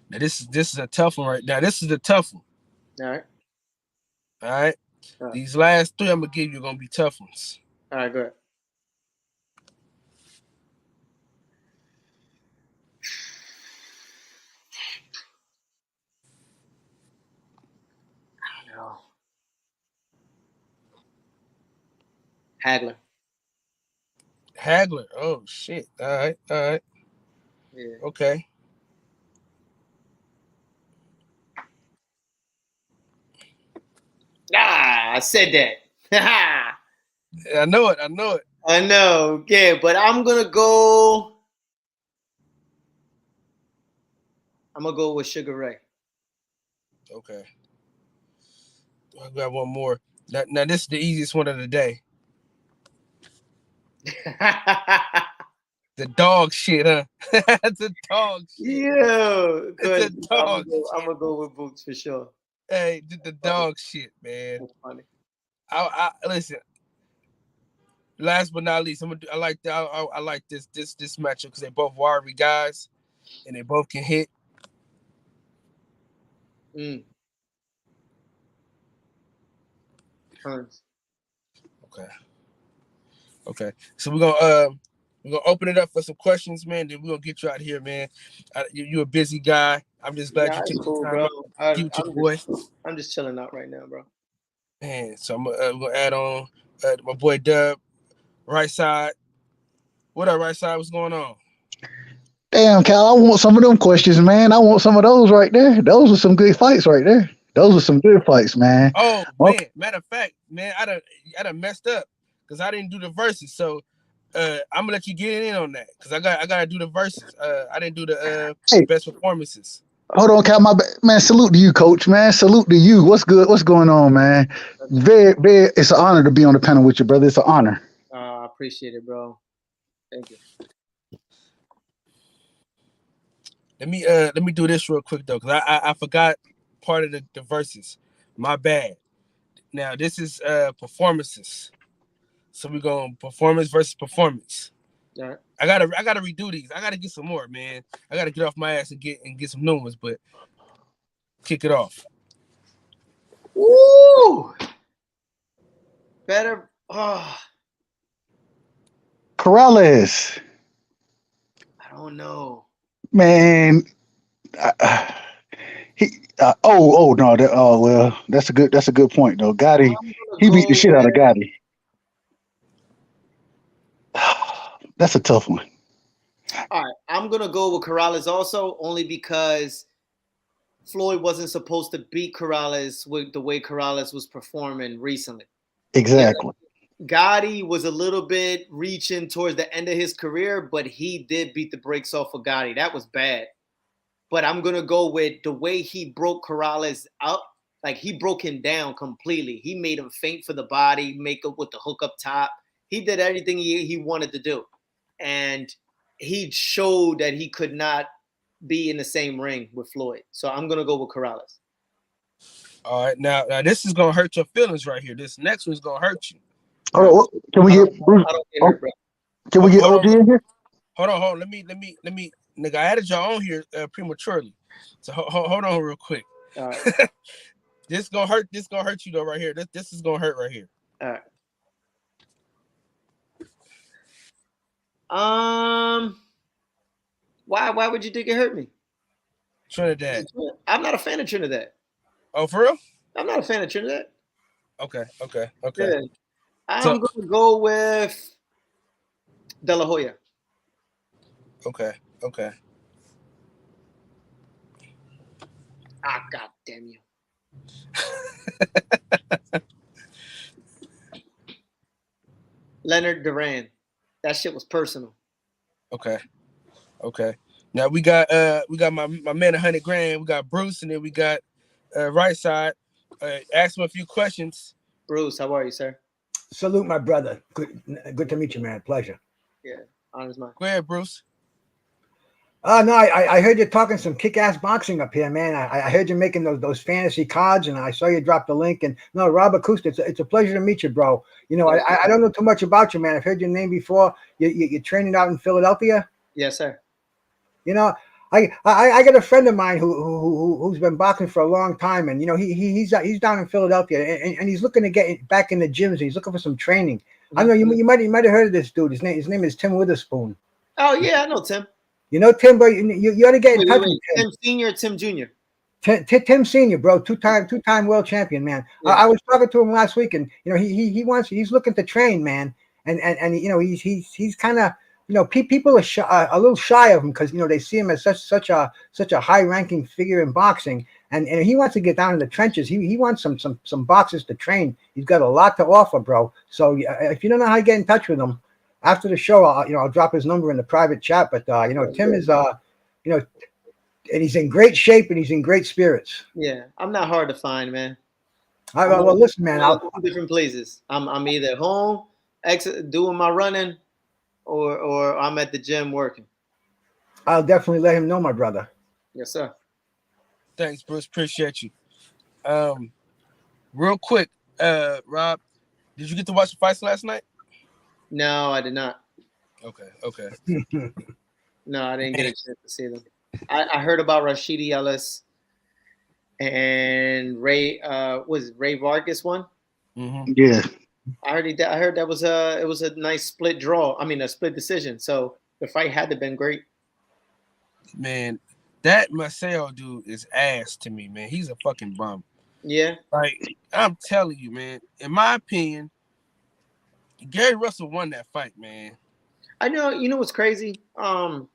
Now this is a tough one right now. This is a tough one. All right. All right. All right. These last three I'm gonna give you are gonna be tough ones. All right, go ahead. I don't know. Hagler. Hagler. Oh shit. All right. All right. Yeah. Okay. Ah, I said that. I know it. I know it. I know. Yeah, but I'm gonna go with Sugar Ray. Okay. I got one more. Now this is the easiest one of the day. The dog shit, huh? It's a dog shit. Yeah, It's a dog I'm shit. gonna go with Boots for sure. Hey, the dog shit, man. That's funny. I listen. Last but not least, I like that. I like this matchup because they both wiry guys, and they both can hit. Turns. Okay. So we're gonna open it up for some questions, man. Then we're gonna get you out of here, man. You're a busy guy. I'm just glad Yeah, you it's took the cool, time bro. out to get with your boy. I'm just chilling out right now, bro. Man, so I'm gonna add on my boy Dub, right side. What up, right side? What's going on? Damn, Cal, I want some of them questions, man. I want some of those right there. Those are some good fights right there. Those are some good fights, man. Oh Well, man, matter of fact, man, I done messed up because I didn't do the verses. So I'm gonna let you get in on that because I gotta do the verses. I didn't do the hey, best performances. hold on, Cal. Man, salute to you, coach, man. Salute to you. What's good? What's going on, man? Very, very, it's an honor to be on the panel with you, brother. It's an honor. I appreciate it, bro. Thank you. Let me do this real quick though, because I forgot part of the verses. My bad. Now this is performances. So we're going performance versus performance. All right. I gotta redo these. I gotta get some more, man. I gotta get off my ass and get some new ones, but kick it off. Woo! Better. Oh, Corrales, I don't know. man. He. Oh no. Oh well. That's a good point though. Gotti. I'm gonna He beat the go shit out of with. Gotti. That's a tough one. All right, I'm gonna go with Corrales also, only because Floyd wasn't supposed to beat Corrales with the way Corrales was performing recently. Yeah, Exactly. Gotti was a little bit reaching towards the end of his career, but he did beat the brakes off of Gotti. That was bad. But I'm gonna go with the way he broke Corrales up. Like he broke him down completely. He made him faint for the body, make up with the hook up top. He did everything he wanted to do, and he showed that he could not be in the same ring with Floyd. So I'm gonna go with Corrales. All right, now this is gonna hurt your feelings right here. This next one's gonna hurt you. Hold on. Can we get Bruce? I don't get hurt, bro. Can we get Hold OG on, in here? hold on. Let me. Nigga, I added y'all on here prematurely, so hold on real quick. All right. This gonna hurt. This gonna hurt you though right here. This is gonna hurt right here. All right. Why would you think it hurt me? Trinidad. I'm not a fan of Trinidad. Oh, for real? I'm not a fan of Trinidad. Okay. Yeah. I'm gonna go with De La Hoya. Okay. Ah, god damn you. Leonard Duran. That shit was personal. Okay. Now we got my man 100 grand. We got Bruce, and then we got right side. Ask him a few questions. Bruce, how are you, sir? Salute, my brother. Good to meet you, man. Pleasure. Yeah, honor's mine. Go ahead, Bruce. No, I heard you talking some kick-ass boxing up here, man. I heard you making those fantasy cards, and I saw you drop the link. And no, Rob Acosta, it's a pleasure to meet you, bro. You know, I don't know too much about you, man. I've heard your name before. You're training out in Philadelphia. Yes, sir. You know, I got a friend of mine who's been boxing for a long time, and you know he's down in Philadelphia, and he's looking to get back in the gyms. He's looking for some training. I know you might have heard of this dude. His name is Tim Witherspoon. Oh yeah, I know Tim. You know Tim, bro. You ought to get in touch with Tim Senior, Tim Junior. Tim Senior, bro, two-time world champion, man. Yeah. I was talking to him last week, and you know he's looking to train, man, and you know he's kind of. You know, people are a little shy of him because you know they see him as such a high-ranking figure in boxing, and he wants to get down in the trenches. He wants some boxers to train. He's got a lot to offer, bro. So if you don't know how to get in touch with him after the show, I'll drop his number in the private chat. But you know, Tim is you know, and he's in great shape and he's in great spirits. Yeah, I'm not hard to find, man. Well, listen, man, I'll go different places. I'm either home, doing my running. Or I'm at the gym working. I'll definitely let him know, my brother. Yes, sir. Thanks, Bruce. Appreciate you. Real quick, Rob, did you get to watch the fights last night? No, I did not. Okay. No, I didn't get a chance to see them. I heard about Rashidi Ellis and Ray. Was Ray Vargas one? Mm-hmm. Yeah. I heard that was it was a nice split draw. I mean, a split decision. So the fight had to have been great. Man, that Marcel dude is ass to me, man. He's a fucking bum. Yeah. Like, I'm telling you, man. In my opinion, Gary Russell won that fight, man. I know. You know what's crazy? I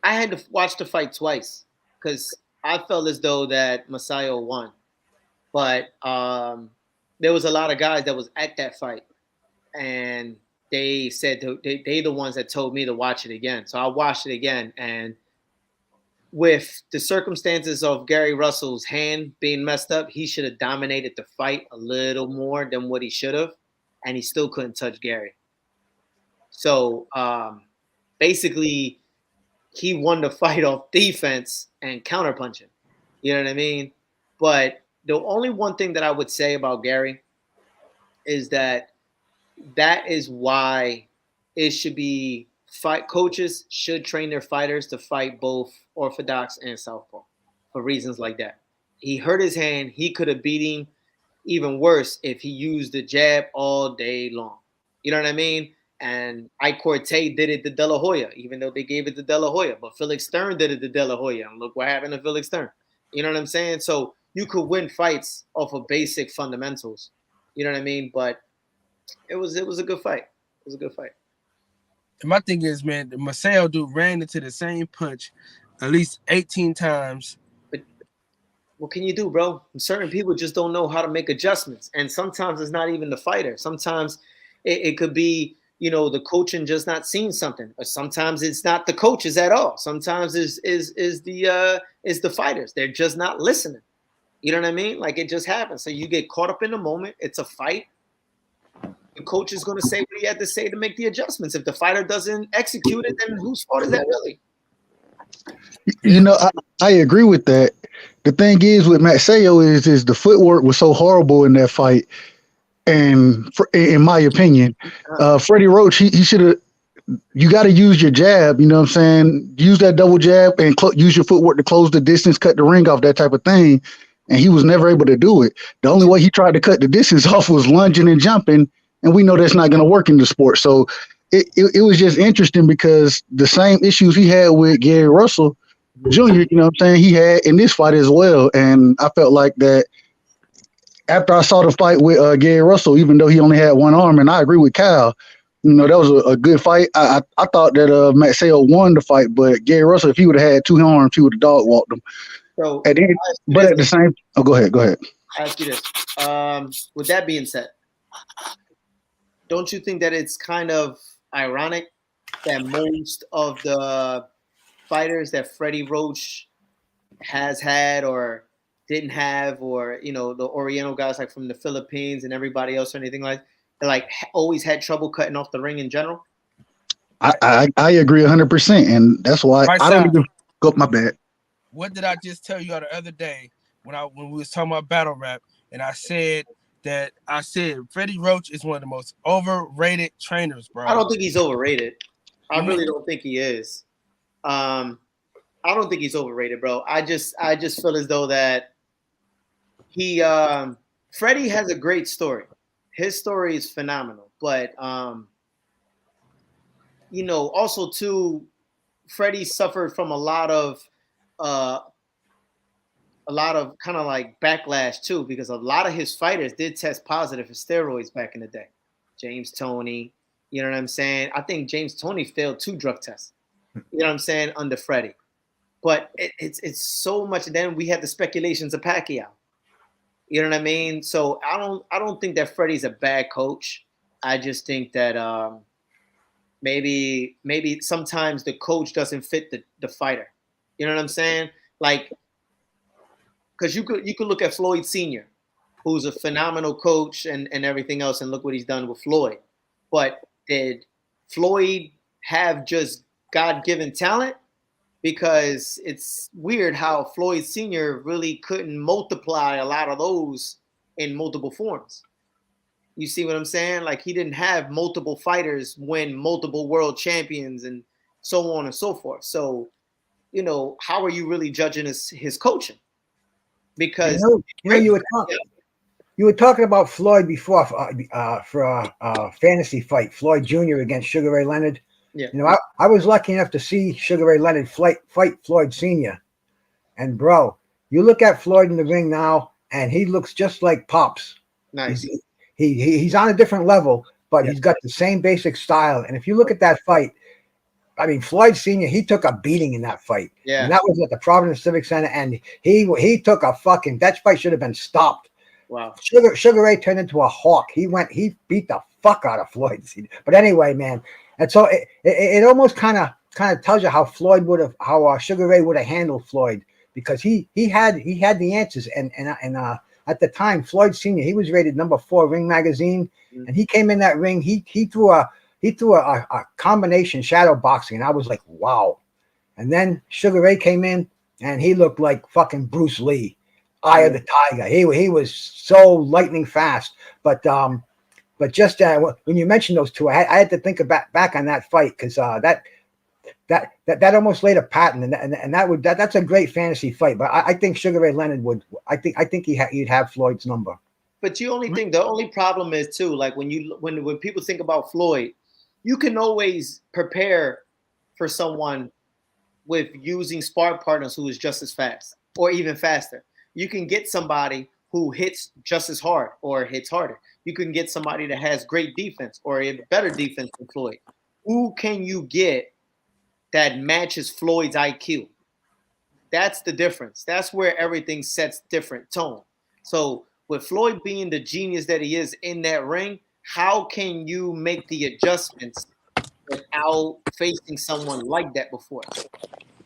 had to watch the fight twice because I felt as though that Marcel won, but there was a lot of guys that was at that fight, and they said they the ones that told me to watch it again. So I watched it again, and with the circumstances of Gary Russell's hand being messed up, he should have dominated the fight a little more than what he should have, and he still couldn't touch Gary. So basically, he won the fight off defense and counterpunching. You know what I mean? But the only one thing that I would say about Gary is that is why it should be fight coaches should train their fighters to fight both orthodox and southpaw for reasons like that. He hurt his hand. He could have beat him even worse if he used the jab all day long. You know what I mean? And Ike Corte did it to De La Hoya, even though they gave it to De La Hoya. But Felix Stern did it to De La Hoya, and look what happened to Felix Stern. You know what I'm saying? So you could win fights off of basic fundamentals. You know what I mean? But it was a good fight. It was a good fight. And my thing is, man, the Marcel dude ran into the same punch at least 18 times. But what can you do, bro? Certain people just don't know how to make adjustments. And sometimes it's not even the fighter. Sometimes it could be, you know, the coaching just not seeing something. Or sometimes it's not the coaches at all. Sometimes is the fighters. They're just not listening. You know what I mean? Like, it just happens. So you get caught up in the moment. It's a fight. The coach is going to say what he had to say to make the adjustments. If the fighter doesn't execute it, then whose fault is that really? You know, I agree with that. The thing is with Matsuyo is the footwork was so horrible in that fight. And in my opinion, Freddie Roach, he should have. You got to use your jab. You know what I'm saying? Use that double jab and use your footwork to close the distance, cut the ring off, that type of thing. And he was never able to do it. The only way he tried to cut the distance off was lunging and jumping. And we know that's not going to work in the sport. So it was just interesting because the same issues he had with Gary Russell Jr., you know what I'm saying, he had in this fight as well. And I felt like that after I saw the fight with Gary Russell, even though he only had one arm, and I agree with Kyle, you know, that was a good fight. I thought that Matsuyo won the fight, but Gary Russell, if he would have had two arms, he would have dog walked him. So, at the same, go ahead. I ask you this. With that being said, don't you think that it's kind of ironic that most of the fighters that Freddie Roach has had or didn't have, or the Oriental guys like from the Philippines and everybody else or anything like always had trouble cutting off the ring in general? I agree 100%, and that's why Right I don't side. even go my bad. What did I just tell you the other day when we was talking about battle rap, and I said Freddie Roach is one of the most overrated trainers, bro. I don't think he's overrated. I really don't think he is. I don't think he's overrated, bro. I just feel as though that he Freddie has a great story. His story is phenomenal, but also too, Freddie suffered from a lot of kind of like backlash too, because a lot of his fighters did test positive for steroids back in the day. James Toney, you know what I'm saying? I think James Toney failed 2 drug tests. You know what I'm saying, under Freddie. But it's so much. Then we had the speculations of Pacquiao. You know what I mean? So I don't think that Freddie's a bad coach. I just think that maybe sometimes the coach doesn't fit the fighter. You know what I'm saying? Like, because you could look at Floyd Sr., who's a phenomenal coach and everything else, and look what he's done with Floyd. But did Floyd have just God-given talent? Because it's weird how Floyd Sr. really couldn't multiply a lot of those in multiple forms. You see what I'm saying? Like, he didn't have multiple fighters win multiple world champions and so on and so forth. So, how are you really judging his coaching? Because you were talking about Floyd before for a fantasy fight, Floyd Jr. against Sugar Ray Leonard. Yeah. I was lucky enough to see Sugar Ray Leonard fight Floyd Sr. And bro, you look at Floyd in the ring now, and he looks just like Pops. Nice. He's on a different level, but he's got the same basic style. And if you look at that fight, I mean, Floyd Sr., he took a beating in that fight. Yeah. And that was at the Providence Civic Center, and he took a fucking, that fight should have been stopped. Wow. Sugar Ray turned into a hawk. He beat the fuck out of Floyd. But anyway, man, and so it almost kind of tells you how Sugar Ray would have handled Floyd, because he had the answers, and at the time, Floyd Sr., he was rated number 4 Ring Magazine, and he came in that ring. He threw a combination shadow boxing, and I was like, wow. And then Sugar Ray came in, and he looked like fucking Bruce Lee, Eye of the Tiger. He was so lightning fast. But just when you mentioned those two, I had to think back on that fight, because that almost laid a pattern, and that's a great fantasy fight. But I think Sugar Ray Leonard would. I think he'd have Floyd's number. But the only problem is too, like when people think about Floyd, you can always prepare for someone with using sparring partners who is just as fast or even faster. You can get somebody who hits just as hard or hits harder. You can get somebody that has great defense or a better defense than Floyd. Who can you get that matches Floyd's IQ? That's the difference. That's where everything sets different tone. So with Floyd being the genius that he is in that ring, how can you make the adjustments without facing someone like that before?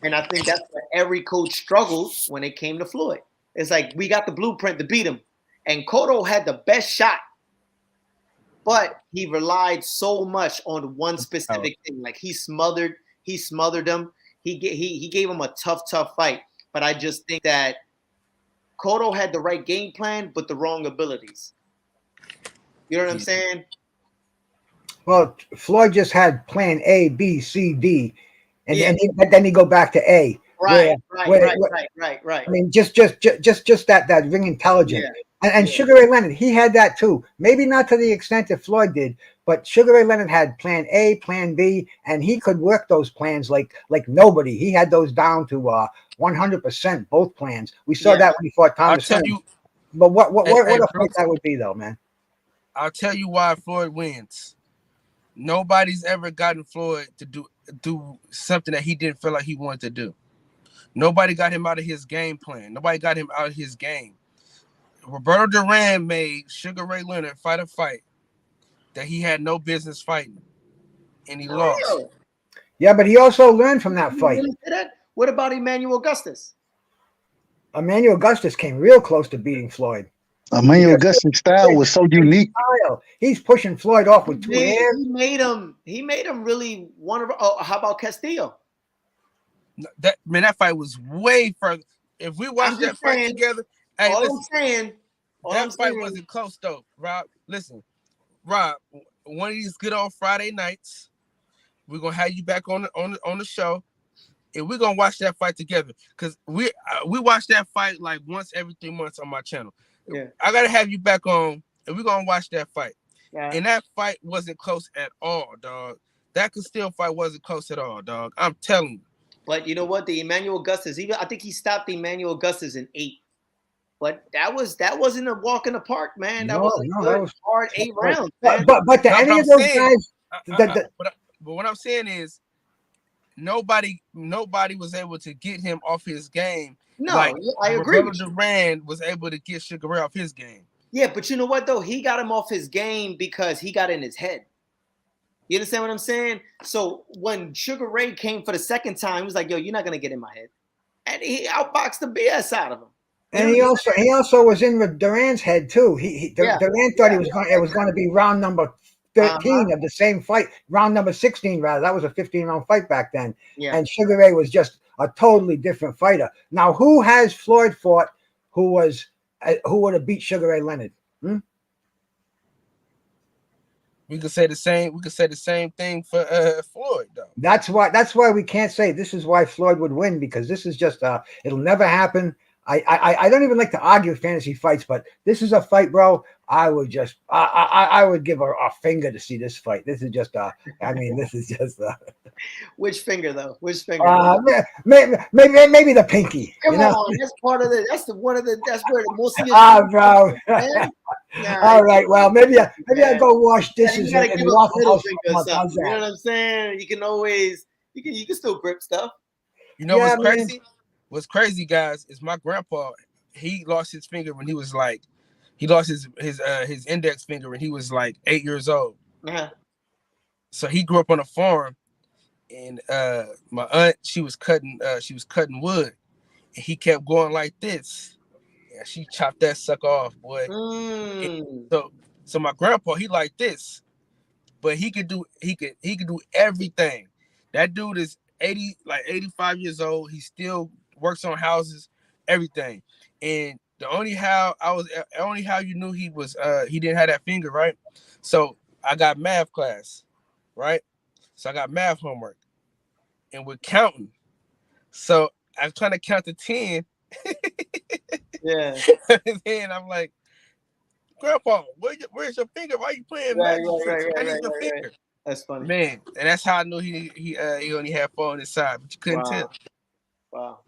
And I think that's where every coach struggled when it came to Floyd. It's like, we got the blueprint to beat him. And Cotto had the best shot, but he relied so much on one specific thing. Like, he smothered him. He gave him a tough fight. But I just think that Cotto had the right game plan, but the wrong abilities. You know what I'm saying? Well, Floyd just had plan A, B, C, D, and then he go back to A. Right. I mean, just that ring intelligence. Yeah. And Sugar Ray Leonard, he had that too. Maybe not to the extent that Floyd did, but Sugar Ray Leonard had plan A, plan B, and he could work those plans like nobody. He had those down to 100%, both plans. We saw that when he fought Thomas. I'll tell you. But what a fight that would be, though, man. I'll tell you why Floyd wins. Nobody's ever gotten Floyd to do something that he didn't feel like he wanted to do. Nobody got him out of his game plan. Nobody got him out of his game. Roberto Duran made Sugar Ray Leonard fight a fight that he had no business fighting, and he lost. Yeah, but he also learned from that fight. Really say that? What about Emmanuel Augustus? Emmanuel Augustus came real close to beating Floyd. Emmanuel Augustus' style was so unique. He's pushing Floyd off with two hands. He made him really one of. Oh, how about Castillo? That fight was way further. If we watched that fight together, hey, listen, that fight wasn't close though, Rob. Listen, Rob, one of these good old Friday nights, we're gonna have you back on the show, and we're gonna watch that fight together. Cause we watch that fight like once every 3 months on my channel. Yeah, I gotta have you back on, and we're gonna watch that fight. Yeah. And that fight wasn't close at all, dog. That Castillo fight wasn't close at all, dog. I'm telling you. But you know what? The Emmanuel Augustus, I think he stopped the Emmanuel Augustus in 8. But that wasn't a walk in the park, man. That was a hard 8 rounds. Man. But to any of those guys, but what I'm saying is, nobody was able to get him off his game. No, like I agree. Roberto Duran was able to get Sugar Ray off his game. Yeah, but you know what though? He got him off his game because he got in his head. You understand what I'm saying? So when Sugar Ray came for the second time, he was like, "Yo, you're not gonna get in my head," and he outboxed the BS out of him. And he also was in Duran's head too. Duran thought it was going to be round number 13 of the same fight, round number 16 rather. That was a 15-round fight back then. Yeah. And Sugar Ray was just a totally different fighter. Now, who has Floyd fought? Who would have beat Sugar Ray Leonard? We could say the same. We could say the same thing for Floyd, though. That's why we can't say this is why Floyd would win, because this is just it'll never happen. I don't even like to argue fantasy fights, but this is a fight, bro. I would give a finger to see this fight. This is just this is just Which finger though? Which finger? Maybe the pinky. Come on, that's part of the. That's where the most of your. Bro. All right. Well, maybe I go wash dishes and walk out. You know what I'm saying? You can always you can still grip stuff. You know what's crazy? Man. What's crazy, guys, is my grandpa. He lost his finger when he was like, he lost his index finger when he was like 8 years old. Uh-huh. So he grew up on a farm, and my aunt, she was cutting wood, and he kept going like this. And she chopped that sucker off, boy. So my grandpa, he like this, but he could do everything. That dude is 85 years old. He still works on houses, everything. And the only how you knew he didn't have that finger, right? So I got math class, right? So I got math homework, and we're counting. So I'm trying to count to 10. Yeah. And then I'm like, Grandpa, where's your finger? Why are you playing magic tricks? I need your finger. That's funny, man. And that's how I knew he only had 4 on his side, but you couldn't tell. Wow.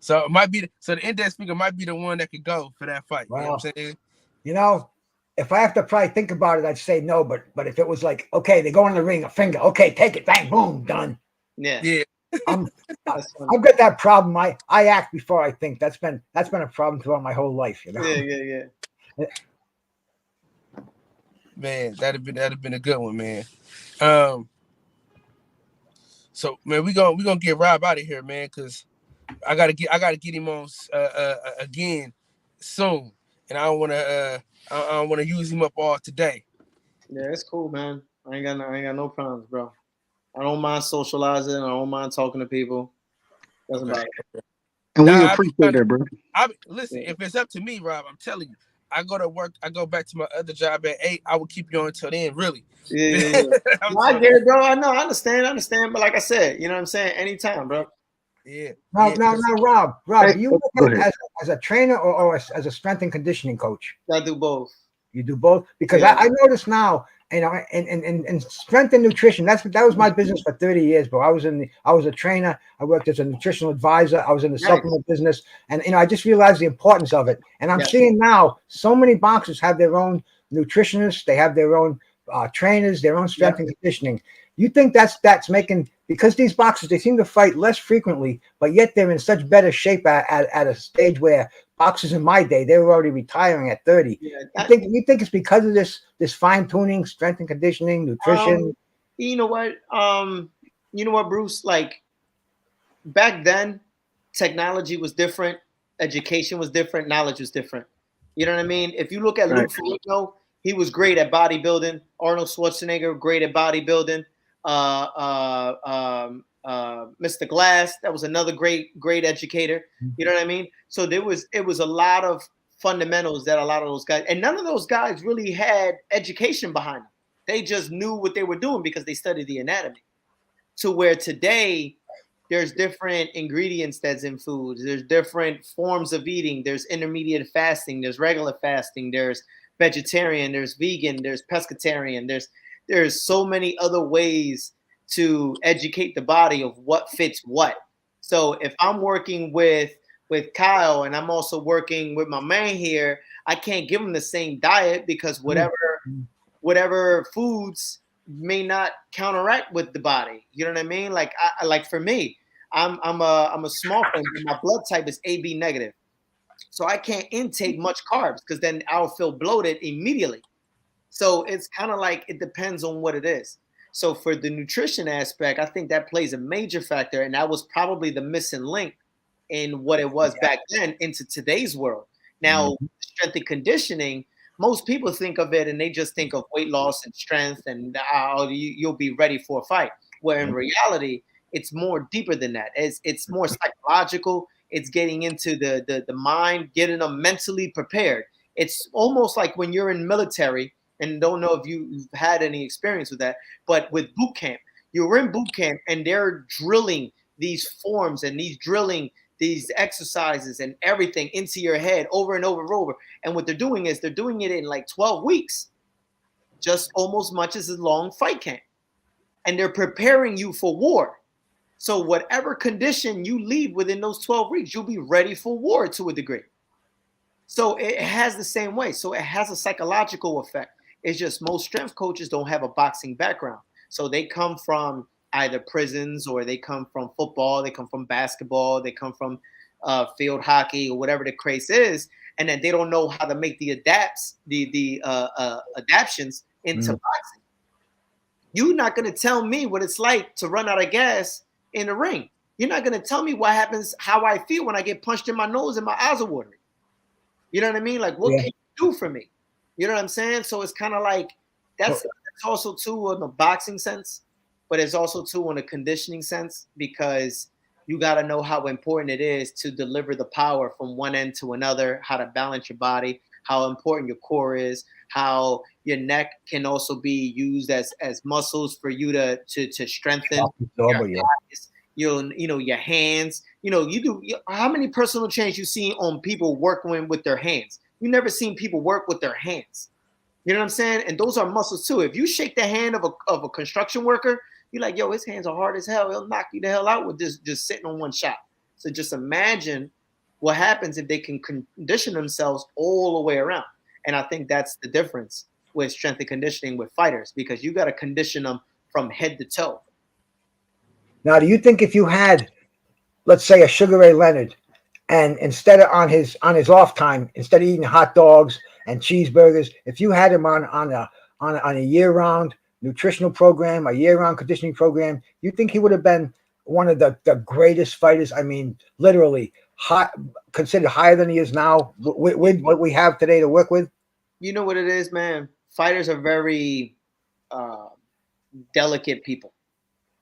So it might be the index finger might be the one that could go for that fight. Wow. You know what I'm saying? You know, if I have to probably think about it, I'd say no. But if it was like, okay, they go in the ring, a finger, okay, take it, bang, boom, done. Yeah. I've got that problem. I act before I think. That's been a problem throughout my whole life. You know. Yeah. Man, that'd have been a good one, man. So man, we gonna get Rob out of here, man, because I gotta get him on again soon, and I don't wanna use him up all today. Yeah, it's cool, man. I ain't got no problems, bro. I don't mind socializing. I don't mind talking to people. Doesn't matter. And we appreciate that, bro. Listen, if it's up to me, Rob, I'm telling you, I go to work. I go back to my other job at 8. I will keep you on until then. Really. Yeah. I get it, bro. I know. I understand. But like I said, you know what I'm saying? Anytime, bro. Yeah. Now, Rob, do you work as a trainer or as a strength and conditioning coach? I do both. You do both? Because I notice now, you know, and strength and nutrition, that was my business for 30 years, bro. I was a trainer. I worked as a nutritional advisor. I was in the supplement business. And, you know, I just realized the importance of it. And I'm seeing now so many boxers have their own nutritionists. They have their own trainers, their own strength and conditioning. You think that's making, because these boxers, they seem to fight less frequently, but yet they're in such better shape at a stage where boxers in my day, they were already retiring at 30. Yeah, You think it's because of this fine tuning, strength and conditioning, nutrition? you know what? Bruce? Like back then, technology was different, education was different, knowledge was different. You know what I mean? If you look at Right. Luke Ferrigno, he was great at bodybuilding. Arnold Schwarzenegger, great at bodybuilding. Mr. Glass, that was another great educator. You know what I mean? So it was a lot of fundamentals that a lot of those guys, and none of those guys really had education behind them. They just knew what they were doing because they studied the anatomy. To where today there's different ingredients that's in foods. There's different forms of eating. There's intermediate fasting. There's regular fasting. There's vegetarian. There's vegan. There's pescatarian. There's so many other ways to educate the body of what fits what. So if I'm working with Kyle and I'm also working with my man here, I can't give him the same diet because whatever foods may not counteract with the body. You know what I mean? Like like for me, I'm a small frame, but my blood type is AB negative. So I can't intake much carbs because then I'll feel bloated immediately. So it's kind of like it depends on what it is. So for the nutrition aspect, I think that plays a major factor, and that was probably the missing link in what it was back then into today's world. Now, strength and conditioning, most people think of it and they just think of weight loss and strength and you'll be ready for a fight. Where in reality, it's more deeper than that. It's more psychological. It's getting into the mind, getting them mentally prepared. It's almost like when you're in military, and don't know if you've had any experience with that, but with boot camp, you're in boot camp and they're drilling these forms and these exercises and everything into your head over and over and over. And what they're doing is they're doing it in like 12 weeks, just almost much as a long fight camp. And they're preparing you for war. So whatever condition you leave within those 12 weeks, you'll be ready for war to a degree. So it has the same way. So it has a psychological effect. It's just most strength coaches don't have a boxing background. So they come from either prisons or they come from football, they come from basketball, they come from field hockey or whatever the craze is, and then they don't know how to make the adaptions into boxing. You're not going to tell me what it's like to run out of gas in the ring. You're not going to tell me what happens, how I feel when I get punched in my nose and my eyes are watering. You know what I mean? Like, what can you do for me? You know what I'm saying? So it's kind of like that's also too in the boxing sense, but it's also too in a conditioning sense, because you got to know how important it is to deliver the power from one end to another, how to balance your body, how important your core is, how your neck can also be used as muscles for you to strengthen your hands. How many personal trainers you see on people working with their hands? You never seen people work with their hands. You know what I'm saying? And those are muscles too. If you shake the hand of a construction worker, you're like, yo, his hands are hard as hell. He'll knock you the hell out with just sitting on one shot. So just imagine what happens if they can condition themselves all the way around. And I think that's the difference with strength and conditioning with fighters, because you got to condition them from head to toe. Now, do you think if you had, let's say, a Sugar Ray Leonard, and instead of on his off time, instead of eating hot dogs and cheeseburgers, if you had him on a year-round nutritional program, a year-round conditioning program, you think he would have been one of the greatest fighters? I mean, literally considered higher than he is now with what we have today to work with? You know what it is, man? Fighters are very delicate people.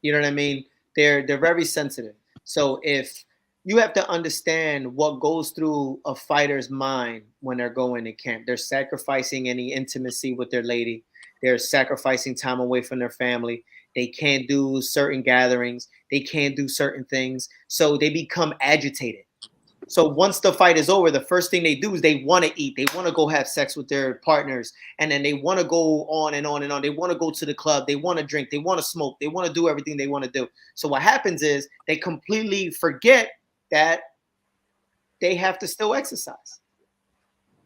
You know what I mean? They're very sensitive. So if you have to understand what goes through a fighter's mind when they're going to camp. They're sacrificing any intimacy with their lady. They're sacrificing time away from their family. They can't do certain gatherings. They can't do certain things. So they become agitated. So once the fight is over, the first thing they do is they want to eat. They want to go have sex with their partners. And then they want to go on and on and on. They want to go to the club. They want to drink. They want to smoke. They want to do everything they want to do. So what happens is they completely forget that they have to still exercise.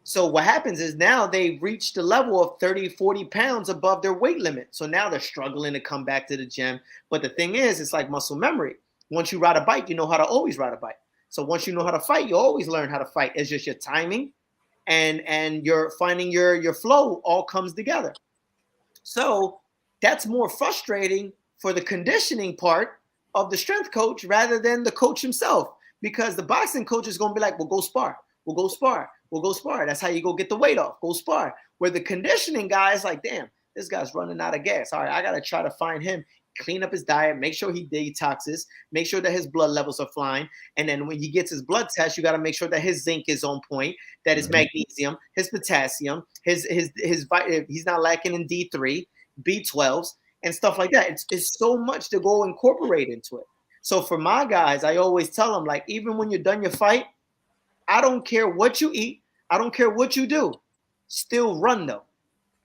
So what happens is now they reach the level of 30, 40 pounds above their weight limit. So now they're struggling to come back to the gym. But the thing is, it's like muscle memory. Once you ride a bike, you know how to always ride a bike. So once you know how to fight, you always learn how to fight. It's just your timing and you're finding your flow all comes together. So that's more frustrating for the conditioning part of the strength coach rather than the coach himself, because the boxing coach is going to be like, well, go spar. We'll go spar. We'll go spar. That's how you go get the weight off. Go spar. Where the conditioning guy is like, damn, this guy's running out of gas. All right, I got to try to find him, clean up his diet, make sure he detoxes, make sure that his blood levels are flying. And then when he gets his blood test, you got to make sure that his zinc is on point, that his magnesium, his potassium, his he's not lacking in D3, B12s, and stuff like that. It's so much to go incorporate into it. So for my guys, I always tell them, like, even when you're done your fight, I don't care what you eat. I don't care what you do. Still run, though.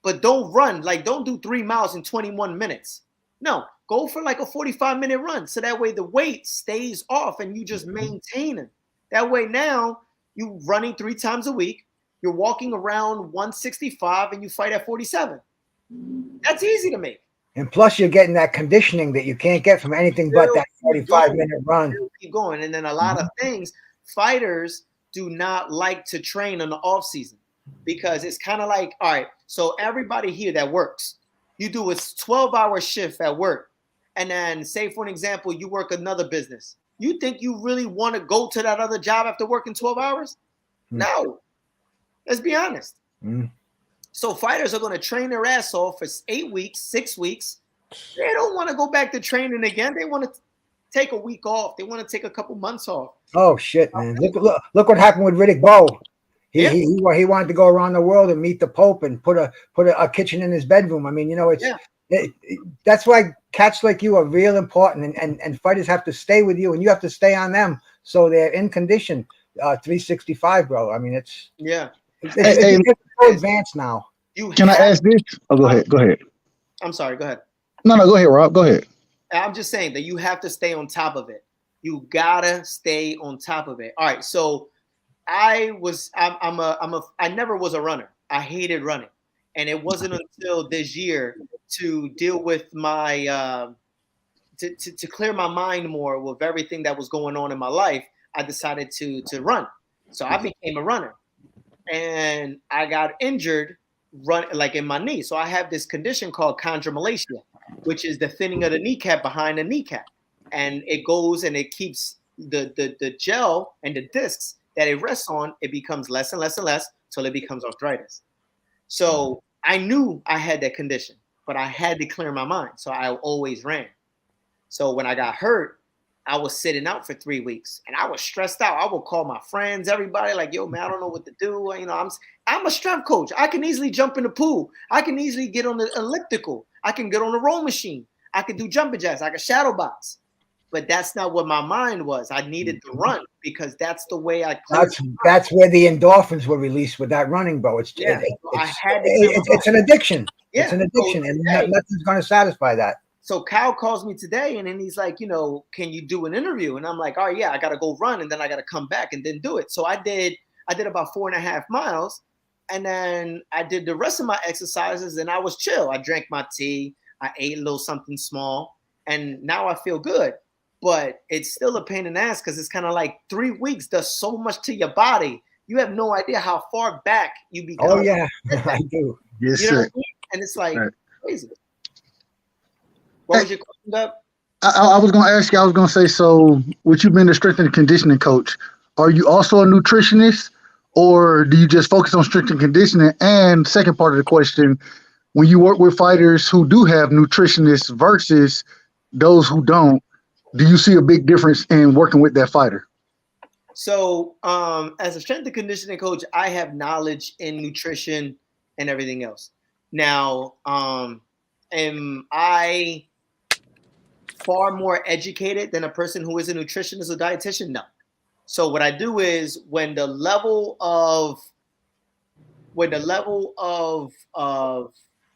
But don't run. Like, don't do 3 miles in 21 minutes. No, go for like a 45-minute run. So that way the weight stays off and you just maintain it. That way now you running 3 times a week. You're walking around 165 and you fight at 47. That's easy to make. And plus you're getting that conditioning that you can't get from anything but that 45-minute run. Keep going. And then a lot of things, fighters do not like to train in the off season because it's kind of like, all right, so everybody here that works, you do a 12-hour shift at work. And then say, for an example, you work another business. You think you really want to go to that other job after working 12 hours? No. Let's be honest. So fighters are going to train their ass off for 8 weeks, 6 weeks. They don't want to go back to training again. They want to take a week off. They want to take a couple months off. Oh shit, man! Look what happened with Riddick Bowe. He wanted to go around the world and meet the Pope and put a kitchen in his bedroom. I mean, you know, that's why cats like you are real important, and fighters have to stay with you, and you have to stay on them so they're in condition. 365, bro. I mean, it's so advanced now. Can I ask this? Oh, go ahead. I'm sorry. Go ahead. No, go ahead, Rob. Go ahead. I'm just saying that you have to stay on top of it. You gotta stay on top of it. All right. So I never was a runner. I hated running. And it wasn't until this year to deal with my, to clear my mind more with everything that was going on in my life, I decided to run. So I became a runner. And I got injured like in my knee. So I have this condition called chondromalacia, which is the thinning of the kneecap behind the kneecap. And it goes and it keeps the gel and the discs that it rests on, it becomes less and less and less till it becomes arthritis. So I knew I had that condition, but I had to clear my mind. So I always ran. So when I got hurt, I was sitting out for 3 weeks and I was stressed out. I would call my friends, everybody, like, yo, man, I don't know what to do. You know, I'm a strength coach. I can easily jump in the pool. I can easily get on the elliptical. I can get on the row machine. I can do jumping jacks. I can shadow box. But that's not what my mind was. I needed to run because that's the way I. That's where the endorphins were released with that running, bro. It's an addiction. Yeah. It's an addiction, and nothing's going to satisfy that. So Kyle calls me today, and then he's like, you know, can you do an interview? And I'm like, oh yeah, I got to go run, and then I got to come back and then do it. So I did about 4.5 miles, and then I did the rest of my exercises, and I was chill. I drank my tea, I ate a little something small, and now I feel good. But it's still a pain in the ass because it's kind of like 3 weeks does so much to your body. You have no idea how far back you become. Oh yeah, I do. Yes, you know sir. what I mean? And it's like crazy. What was your question up? I was going to ask you, I was going to say, so with you being a strength and conditioning coach, are you also a nutritionist or do you just focus on strength and conditioning? And second part of the question, when you work with fighters who do have nutritionists versus those who don't, do you see a big difference in working with that fighter? So as a strength and conditioning coach, I have knowledge in nutrition and everything else. Now, am I far more educated than a person who is a nutritionist or dietitian? No. So what I do is when the level of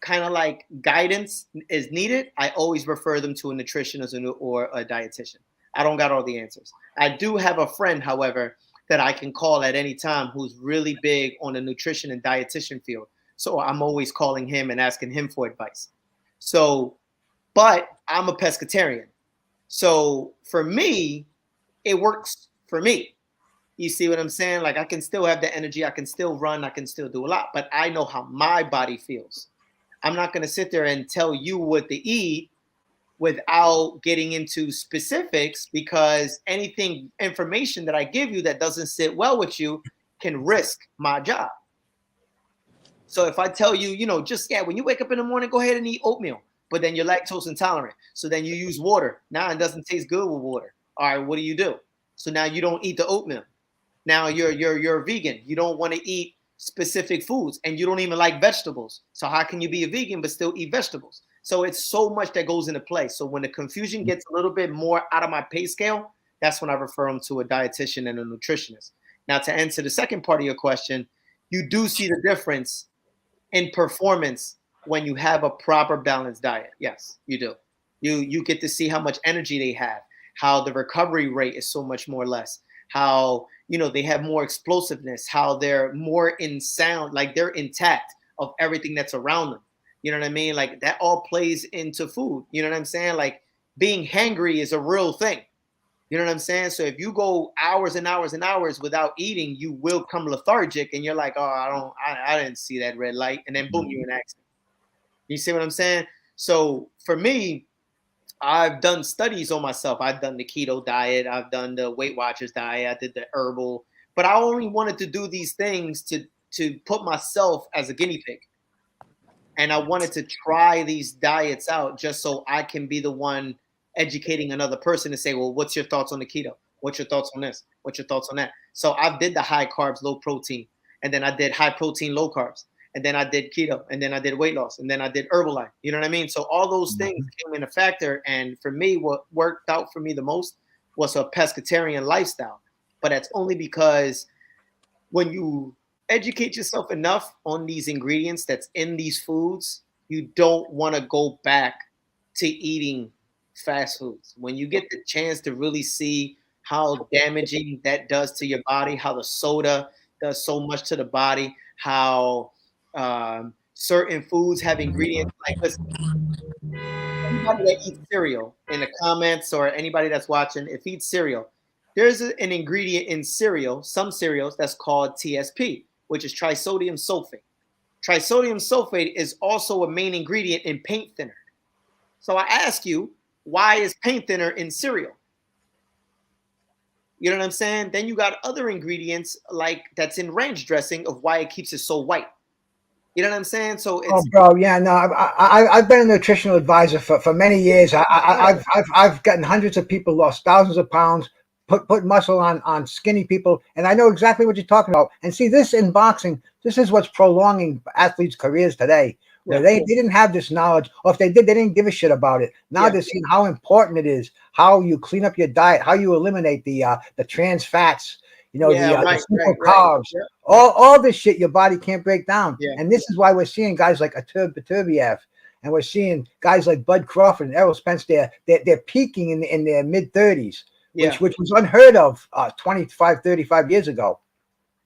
kind of like guidance is needed, I always refer them to a nutritionist or a dietitian. I don't got all the answers. I do have a friend, however, that I can call at any time who's really big on the nutrition and dietitian field. So I'm always calling him and asking him for advice. So, but I'm a pescatarian. So for me, it works for me. You see what I'm saying? Like I can still have the energy, I can still run, I can still do a lot, but I know how my body feels. I'm not going to sit there and tell you what to eat without getting into specifics, because anything information that I give you that doesn't sit well with you can risk my job. So if I tell you, just when you wake up in the morning, go ahead and eat oatmeal, but then you're lactose intolerant. So then you use water. Now it doesn't taste good with water. All right, what do? So now you don't eat the oatmeal. Now you're a vegan. You don't want to eat specific foods, and you don't even like vegetables. So how can you be a vegan but still eat vegetables? So it's so much that goes into play. So when the confusion gets a little bit more out of my pay scale, that's when I refer them to a dietitian and a nutritionist. Now, to answer the second part of your question, you do see the difference in performance when you have a proper balanced diet. Yes, you do. You get to see how much energy they have, how the recovery rate is so much more less, how they have more explosiveness, how they're more in sound, like they're intact of everything that's around them. You know what I mean? Like that all plays into food. You know what I'm saying? Like being hangry is a real thing. You know what I'm saying? So if you go hours and hours and hours without eating, you will come lethargic, and you're like, oh, I didn't see that red light, and then boom, you're in accident. You see what I'm saying? So for me, I've done studies on myself. I've done the keto diet. I've done the Weight Watchers diet. I did the herbal, but I only wanted to do these things to put myself as a guinea pig. And I wanted to try these diets out just so I can be the one educating another person to say, well, what's your thoughts on the keto? What's your thoughts on this? What's your thoughts on that? So I did the high carbs, low protein, and then I did high protein, low carbs, and then I did keto, and then I did weight loss, and then I did Herbalife. You know what I mean? So all those things came in a factor. And for me, what worked out for me the most was a pescatarian lifestyle. But that's only because when you educate yourself enough on these ingredients that's in these foods, you don't want to go back to eating fast foods. When you get the chance to really see how damaging that does to your body, how the soda does so much to the body, how certain foods have ingredients like, listen, anybody that eats cereal in the comments, or anybody that's watching, if eats cereal, there's an ingredient in cereal, some cereals, that's called TSP, which is trisodium sulfate. Trisodium sulfate is also a main ingredient in paint thinner. So I ask you, why is paint thinner in cereal? You know what I'm saying? Then you got other ingredients like that's in ranch dressing of why it keeps it so white. You know what I'm saying? So it's bro, yeah, no, I've been a nutritional advisor for many years. I've gotten hundreds of people, lost thousands of pounds, put muscle on skinny people, and I know exactly what you're talking about. And see, this in boxing, this is what's prolonging athletes' careers today. Where they didn't have this knowledge, or if they did, they didn't give a shit about it. Now they're seeing how important it is, how you clean up your diet, how you eliminate the trans fats, the simple carbs, all this shit your body can't break down. And this is why we're seeing guys like Baturbiev, and we're seeing guys like Bud Crawford and Errol Spence. They're peaking in their mid 30s, which was unheard of 25, 35 years ago.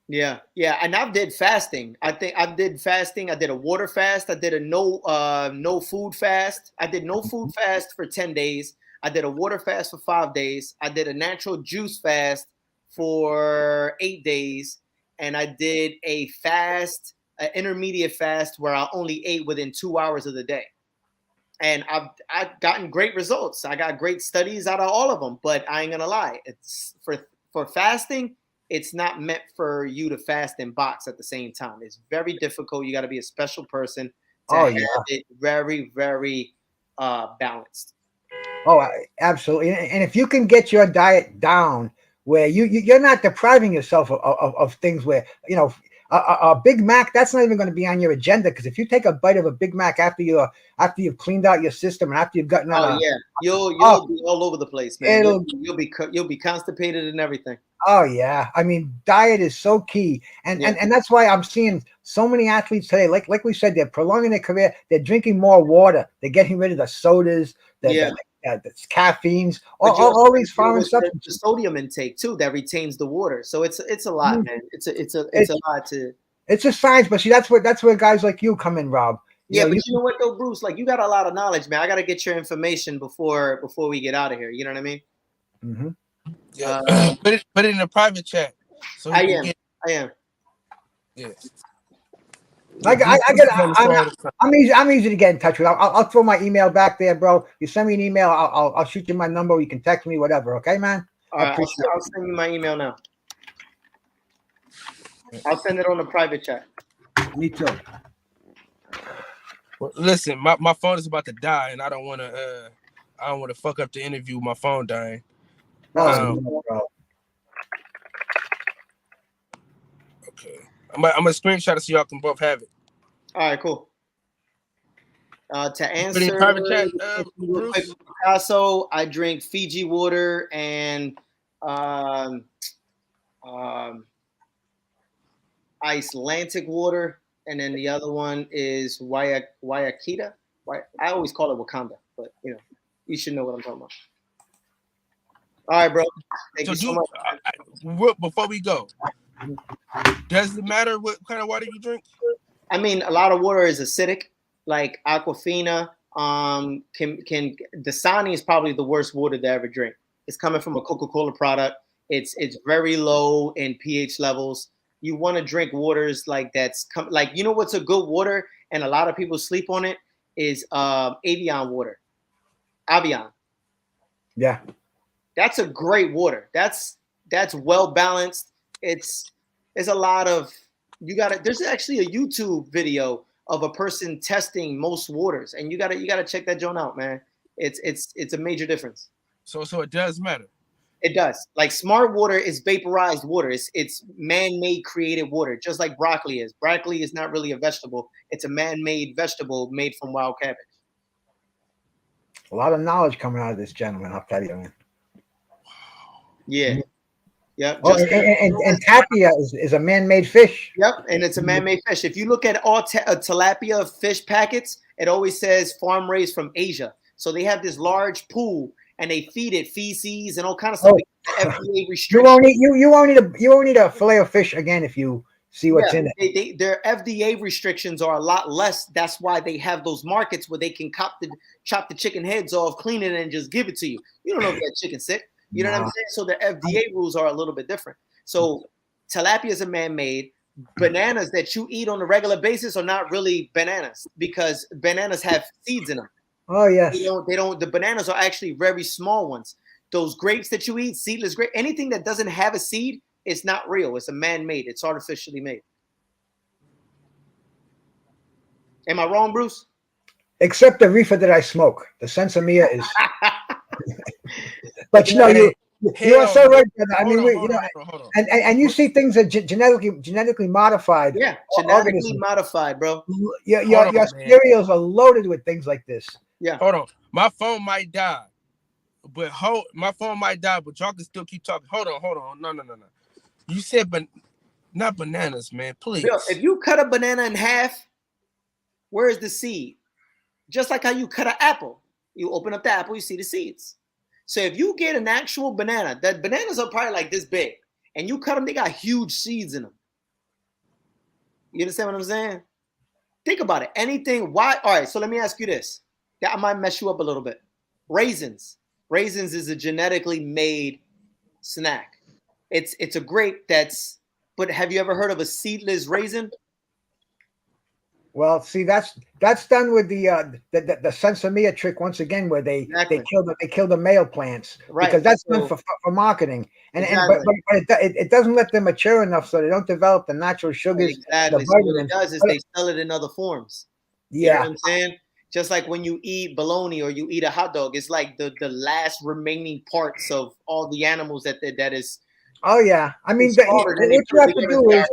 Yeah. And I did fasting. I think I did fasting. I did a water fast. I did a no food fast. I did no food fast for 10 days. I did a water fast for 5 days. I did a natural juice fast for 8 days. And I did a fast, an intermediate fast where I only ate within 2 hours of the day. And I've gotten great results. I got great studies out of all of them, but I ain't gonna lie. It's for fasting, it's not meant for you to fast and box at the same time. It's very difficult. You got to be a special person to have it very, very balanced. Oh, absolutely. And if you can get your diet down where you're not depriving yourself of things where, a Big Mac, that's not even going to be on your agenda, because if you take a bite of a Big Mac after you've cleaned out your system and after you've gotten out, you'll be all over the place, man. You'll be constipated and everything. Oh yeah, I mean, diet is so key, and that's why I'm seeing so many athletes today. Like we said, they're prolonging their career. They're drinking more water. They're getting rid of the sodas. They're that's caffeines, all these foreign the substances. sodium intake too that retains the water. So it's a lot, man. It's a lot to. It's a science, but see, that's where guys like you come in, Rob. Yeah, but you know what though, Bruce? Like you got a lot of knowledge, man. I got to get your information before we get out of here. You know what I mean? Mm-hmm. Yeah. Put it in a private chat. So I am. Yeah. I'm easy to get in touch with. I'll throw my email back there, bro. You send me an email, I'll shoot you my number. You can text me, whatever. Okay, man. All right, I'll send you my email now. I'll send it on the private chat. Me too. Well, listen, my phone is about to die, and I don't want to fuck up the interview with my phone dying. Bro. Okay, I'm gonna screenshot it so y'all can both have it. All right, cool. To answer, private chat, Picasso, I drink Fiji water and Icelandic water, and then the other one is Waiakita. I always call it Wakanda, but you should know what I'm talking about. All right, bro. Thank you so much. Before we go, does it matter what kind of water you drink? I mean, a lot of water is acidic, like Aquafina. Dasani is probably the worst water to ever drink. It's coming from a Coca-Cola product. It's very low in pH levels. You want to drink waters like what's a good water, and a lot of people sleep on it is Avion water. Avion. Yeah. That's a great water. That's well balanced. It's a lot of there's actually a YouTube video of a person testing most waters, and you gotta check that joint out, man. It's a major difference. So it does matter. It does. Like smart water is vaporized water. It's man-made created water, just like broccoli is. Broccoli is not really a vegetable. It's a man-made vegetable made from wild cabbage. A lot of knowledge coming out of this gentleman, I'll tell you, man. Yeah. Yep. And tapia is a man-made fish. Yep, and it's a man-made fish. If you look at all tilapia fish packets, it always says farm raised from Asia. So they have this large pool, and they feed it feces and all kind of stuff. FDA restrictions. You won't need a fillet of fish again if you see what's in it. Their FDA restrictions are a lot less. That's why they have those markets where they can chop the chicken heads off, clean it, and just give it to you. You don't know if that chicken's sick. You know what I'm saying? So the FDA rules are a little bit different. So tilapia is a man-made. Bananas that you eat on a regular basis are not really bananas because bananas have seeds in them. Oh, yes. They don't. The bananas are actually very small ones. Those grapes that you eat, seedless grape, anything that doesn't have a seed, it's not real. It's a man-made. It's artificially made. Am I wrong, Bruce? Except the reefer that I smoke. The Sensimilla is... But you are so right, brother. I mean, hold on. And you see things that genetically modified. Yeah, genetically modified, bro. Your cereals are loaded with things like this. Yeah. Hold on. My phone might die. But y'all can still keep talking. Hold on. No. You said not bananas, man. Please. Yo, if you cut a banana in half, where is the seed? Just like how you cut an apple. You open up the apple, you see the seeds. So if you get an actual banana, that bananas are probably like this big, and you cut them, they got huge seeds in them. You understand what I'm saying? Think about it. All right, so let me ask you this. That might mess you up a little bit. Raisins. Raisins is a genetically made snack. It's a grape but have you ever heard of a seedless raisin? Well, see, that's done with the Sensimilla trick once again, where they kill the male plants, right? Because that's done for marketing, but it doesn't let them mature enough, so they don't develop the natural sugars. Exactly. So what it does is they sell it in other forms. Yeah, you know what I'm saying? Just like when you eat bologna or you eat a hot dog, it's like the last remaining parts of all the animals that is. Oh yeah, I mean, what you have to do is.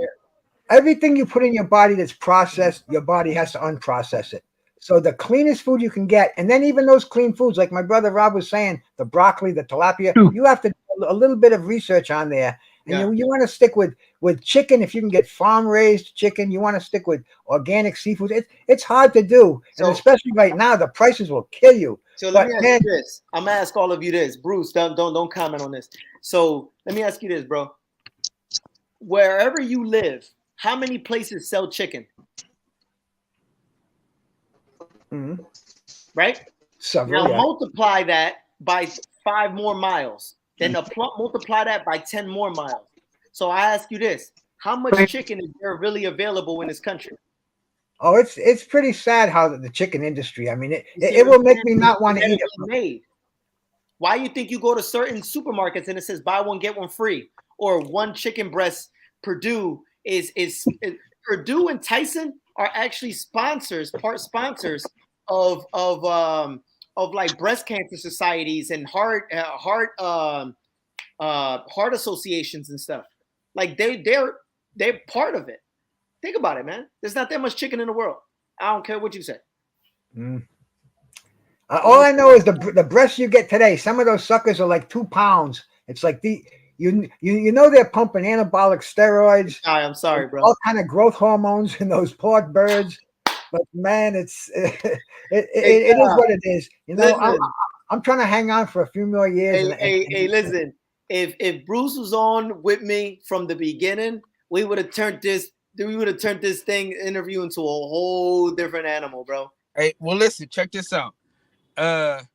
Everything you put in your body that's processed, your body has to unprocess it. So the cleanest food you can get, and then even those clean foods, like my brother Rob was saying, the broccoli, the tilapia, you have to do a little bit of research on there And Yeah. you want to stick with chicken if you can get farm raised chicken. You want to stick with organic seafood. It's hard to do, and So especially right now, the prices will kill you. so let But me ask man, you this. I'm gonna ask all of you this. Bruce, don't comment on this. So let me ask you this, bro. Wherever you live, how many places sell chicken? mhm, Right? several, Now yeah. multiply that by 5 more miles. Then multiply that by 10 more miles. So I ask you this: how much chicken is there really available in this country? Oh, it's pretty sad how the chicken industry. I mean, You see it what I'm will make saying? me It's not want to eat genetically it. made. Why you think you go to certain supermarkets and it says buy one get one free, or one chicken breast? Purdue is Purdue and Tyson are actually part sponsors of like breast cancer societies and heart associations and stuff. Like they're part of it. Think about it, man. There's not that much chicken in the world. I don't care what you say. Mm. All I know is the breasts you get today. Some of those suckers are like 2 pounds. It's like you know they're pumping anabolic steroids, I'm sorry, bro. all kind of growth hormones in those pork birds. But man, it is what it is. You know, I'm trying to hang on for a few more years. Hey, listen. If Bruce was on with me from the beginning, we would have turned this thing interview into a whole different animal, bro. Hey, well, listen, check this out. Can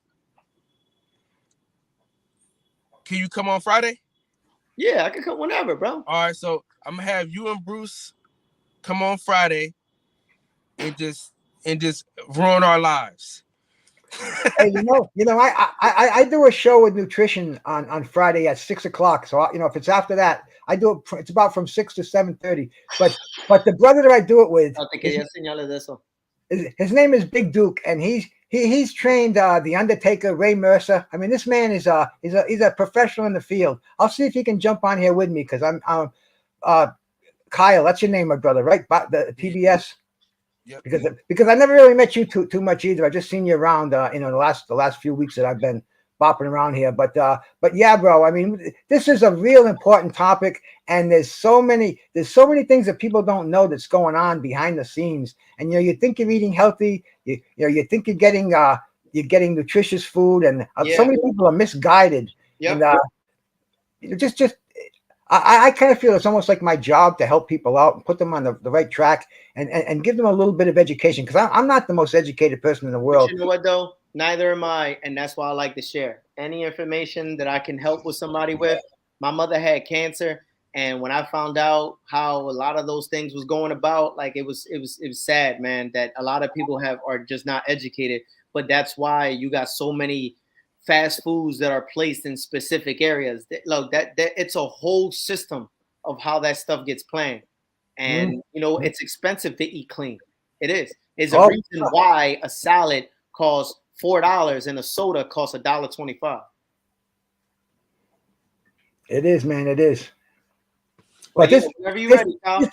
you come on Friday? Yeah, I can come whenever, bro. All right, so I'm gonna have you and Bruce come on Friday and just ruin our lives. Hey, I do a show with nutrition on Friday at 6 o'clock. So if it's after that, I do it. It's about from 6 to 7:30. But the brother that I do it with, his name is Big Duke, and he's trained the Undertaker, Ray Mercer. I mean, this man is he's a professional in the field. I'll see if he can jump on here with me because I'm Kyle. That's your name, my brother, right? The TBS. Yep. Because I never really met you too much either. I just seen you around, the last few weeks that I've been bopping around here. But yeah, bro. I mean, this is a real important topic, and there's so many things that people don't know that's going on behind the scenes. And you think you're eating healthy, you think you're getting nutritious food, and so many people are misguided. Yep. And I kind of feel it's almost like my job to help people out and put them on the right track and give them a little bit of education, because I'm not the most educated person in the world. But you know what, though? Neither am I, and that's why I like to share any information that I can help with somebody with. My mother had cancer, and when I found out how a lot of those things was going about, like it was sad, man, that a lot of people are just not educated. But that's why you got so many fast foods that are placed in specific areas. Look, that it's a whole system of how that stuff gets planned. And it's expensive to eat clean. It is. There's a reason why a salad costs $4 and a soda costs $1.25. It is, man. It is. But whenever you're ready, Kyle.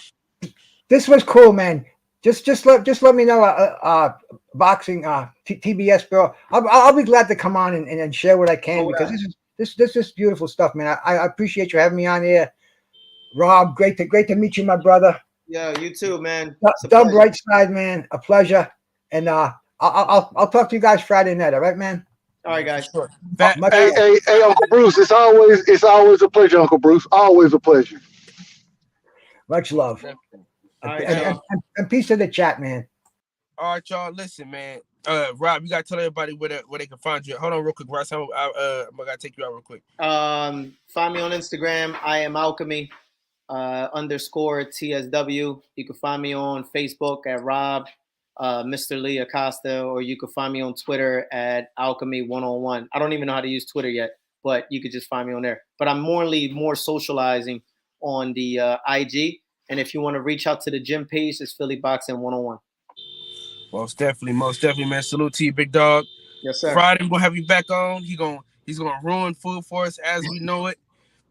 This was cool, man. Just let me know, boxing TBS, bro. I'll be glad to come on and share what I can, because this is beautiful stuff, man. I appreciate you having me on here, Rob. Great to meet you, my brother. Yeah, you too, man. Doug Brightside, man, a pleasure. And I'll talk to you guys Friday night. All right, man. All right, guys. Sure. Hey, Uncle Bruce, it's always a pleasure, Uncle Bruce. Always a pleasure. Much love. All right, and peace to the chat, man. All right, y'all. Listen, man. Rob, you gotta tell everybody where they can find you. Hold on, real quick, Ross. I'm gonna take you out real quick. Find me on Instagram. I am Alchemy _ TSW. You can find me on Facebook at Rob Mr. Lee Acosta, or you can find me on Twitter at Alchemy 101. I don't even know how to use Twitter yet, but you could just find me on there. But I'm more socializing on the IG. And if you want to reach out to the gym page, it's Philly Boxing 101. Most definitely, man. Salute to you, big dog. Yes, sir. Friday, we're gonna have you back on. He's gonna ruin food for us as we know it,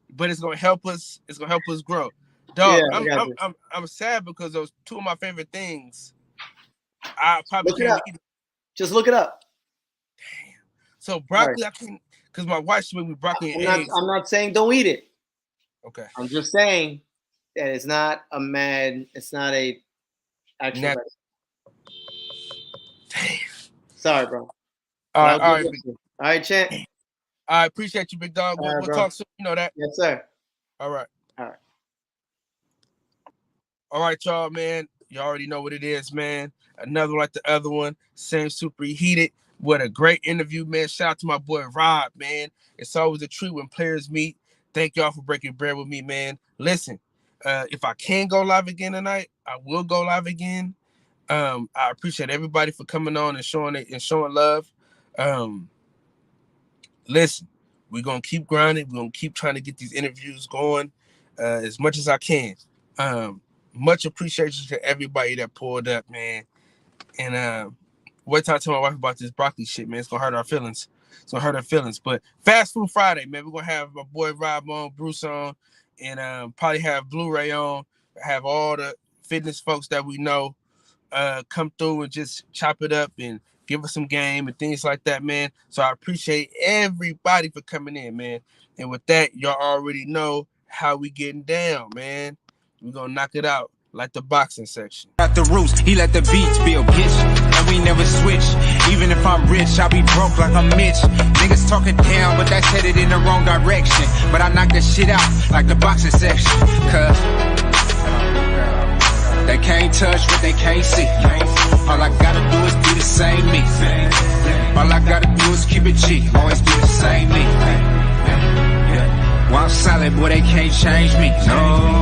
but it's gonna help us. It's gonna help us grow. Dog, yeah, I'm sad because those two of my favorite things. I probably can't eat. Just look it up. Damn. So broccoli, right. I can't, because my wife made me broccoli and eggs. I'm not saying don't eat it. Okay. I'm just saying that it's not a actual. Damn. Sorry, bro. All right, All right, Champ. I appreciate you, big dog. We'll talk soon. You know that. Yes, sir. All right. All right. All right, y'all, man. You already know what it is, man. Another like the other one. Same super heated. What a great interview, man. Shout out to my boy Rob, man. It's always a treat when players meet. Thank y'all for breaking bread with me, man. Listen, if I can go live again tonight, I will go live again. I appreciate everybody for coming on and showing love. Listen, we're gonna keep grinding. We're gonna keep trying to get these interviews going as much as I can. Much appreciation to everybody that pulled up, man. And wait till I tell my wife about this broccoli shit, man. It's gonna hurt our feelings. But Fast Food Friday, man. We're gonna have my boy Rob on, Bruce on, and probably have Blu-ray on. Have all the fitness folks that we know come through and just chop it up and give us some game and things like that, man. So I appreciate everybody for coming in, man. And with that, y'all already know how we getting down, man. We're gonna knock it out like the boxing section. At the roots, he let the beats build, bitch. And we never switch. Even if I'm rich, I'll be broke like I'm Mitch. Niggas talking down, but that's headed in the wrong direction. But I knock that shit out like the boxing section. Cause they can't touch what they can't see. All I gotta do is be the same me. All I gotta do is keep it cheap. Always be the same me. While I'm solid, boy, they can't change me. No.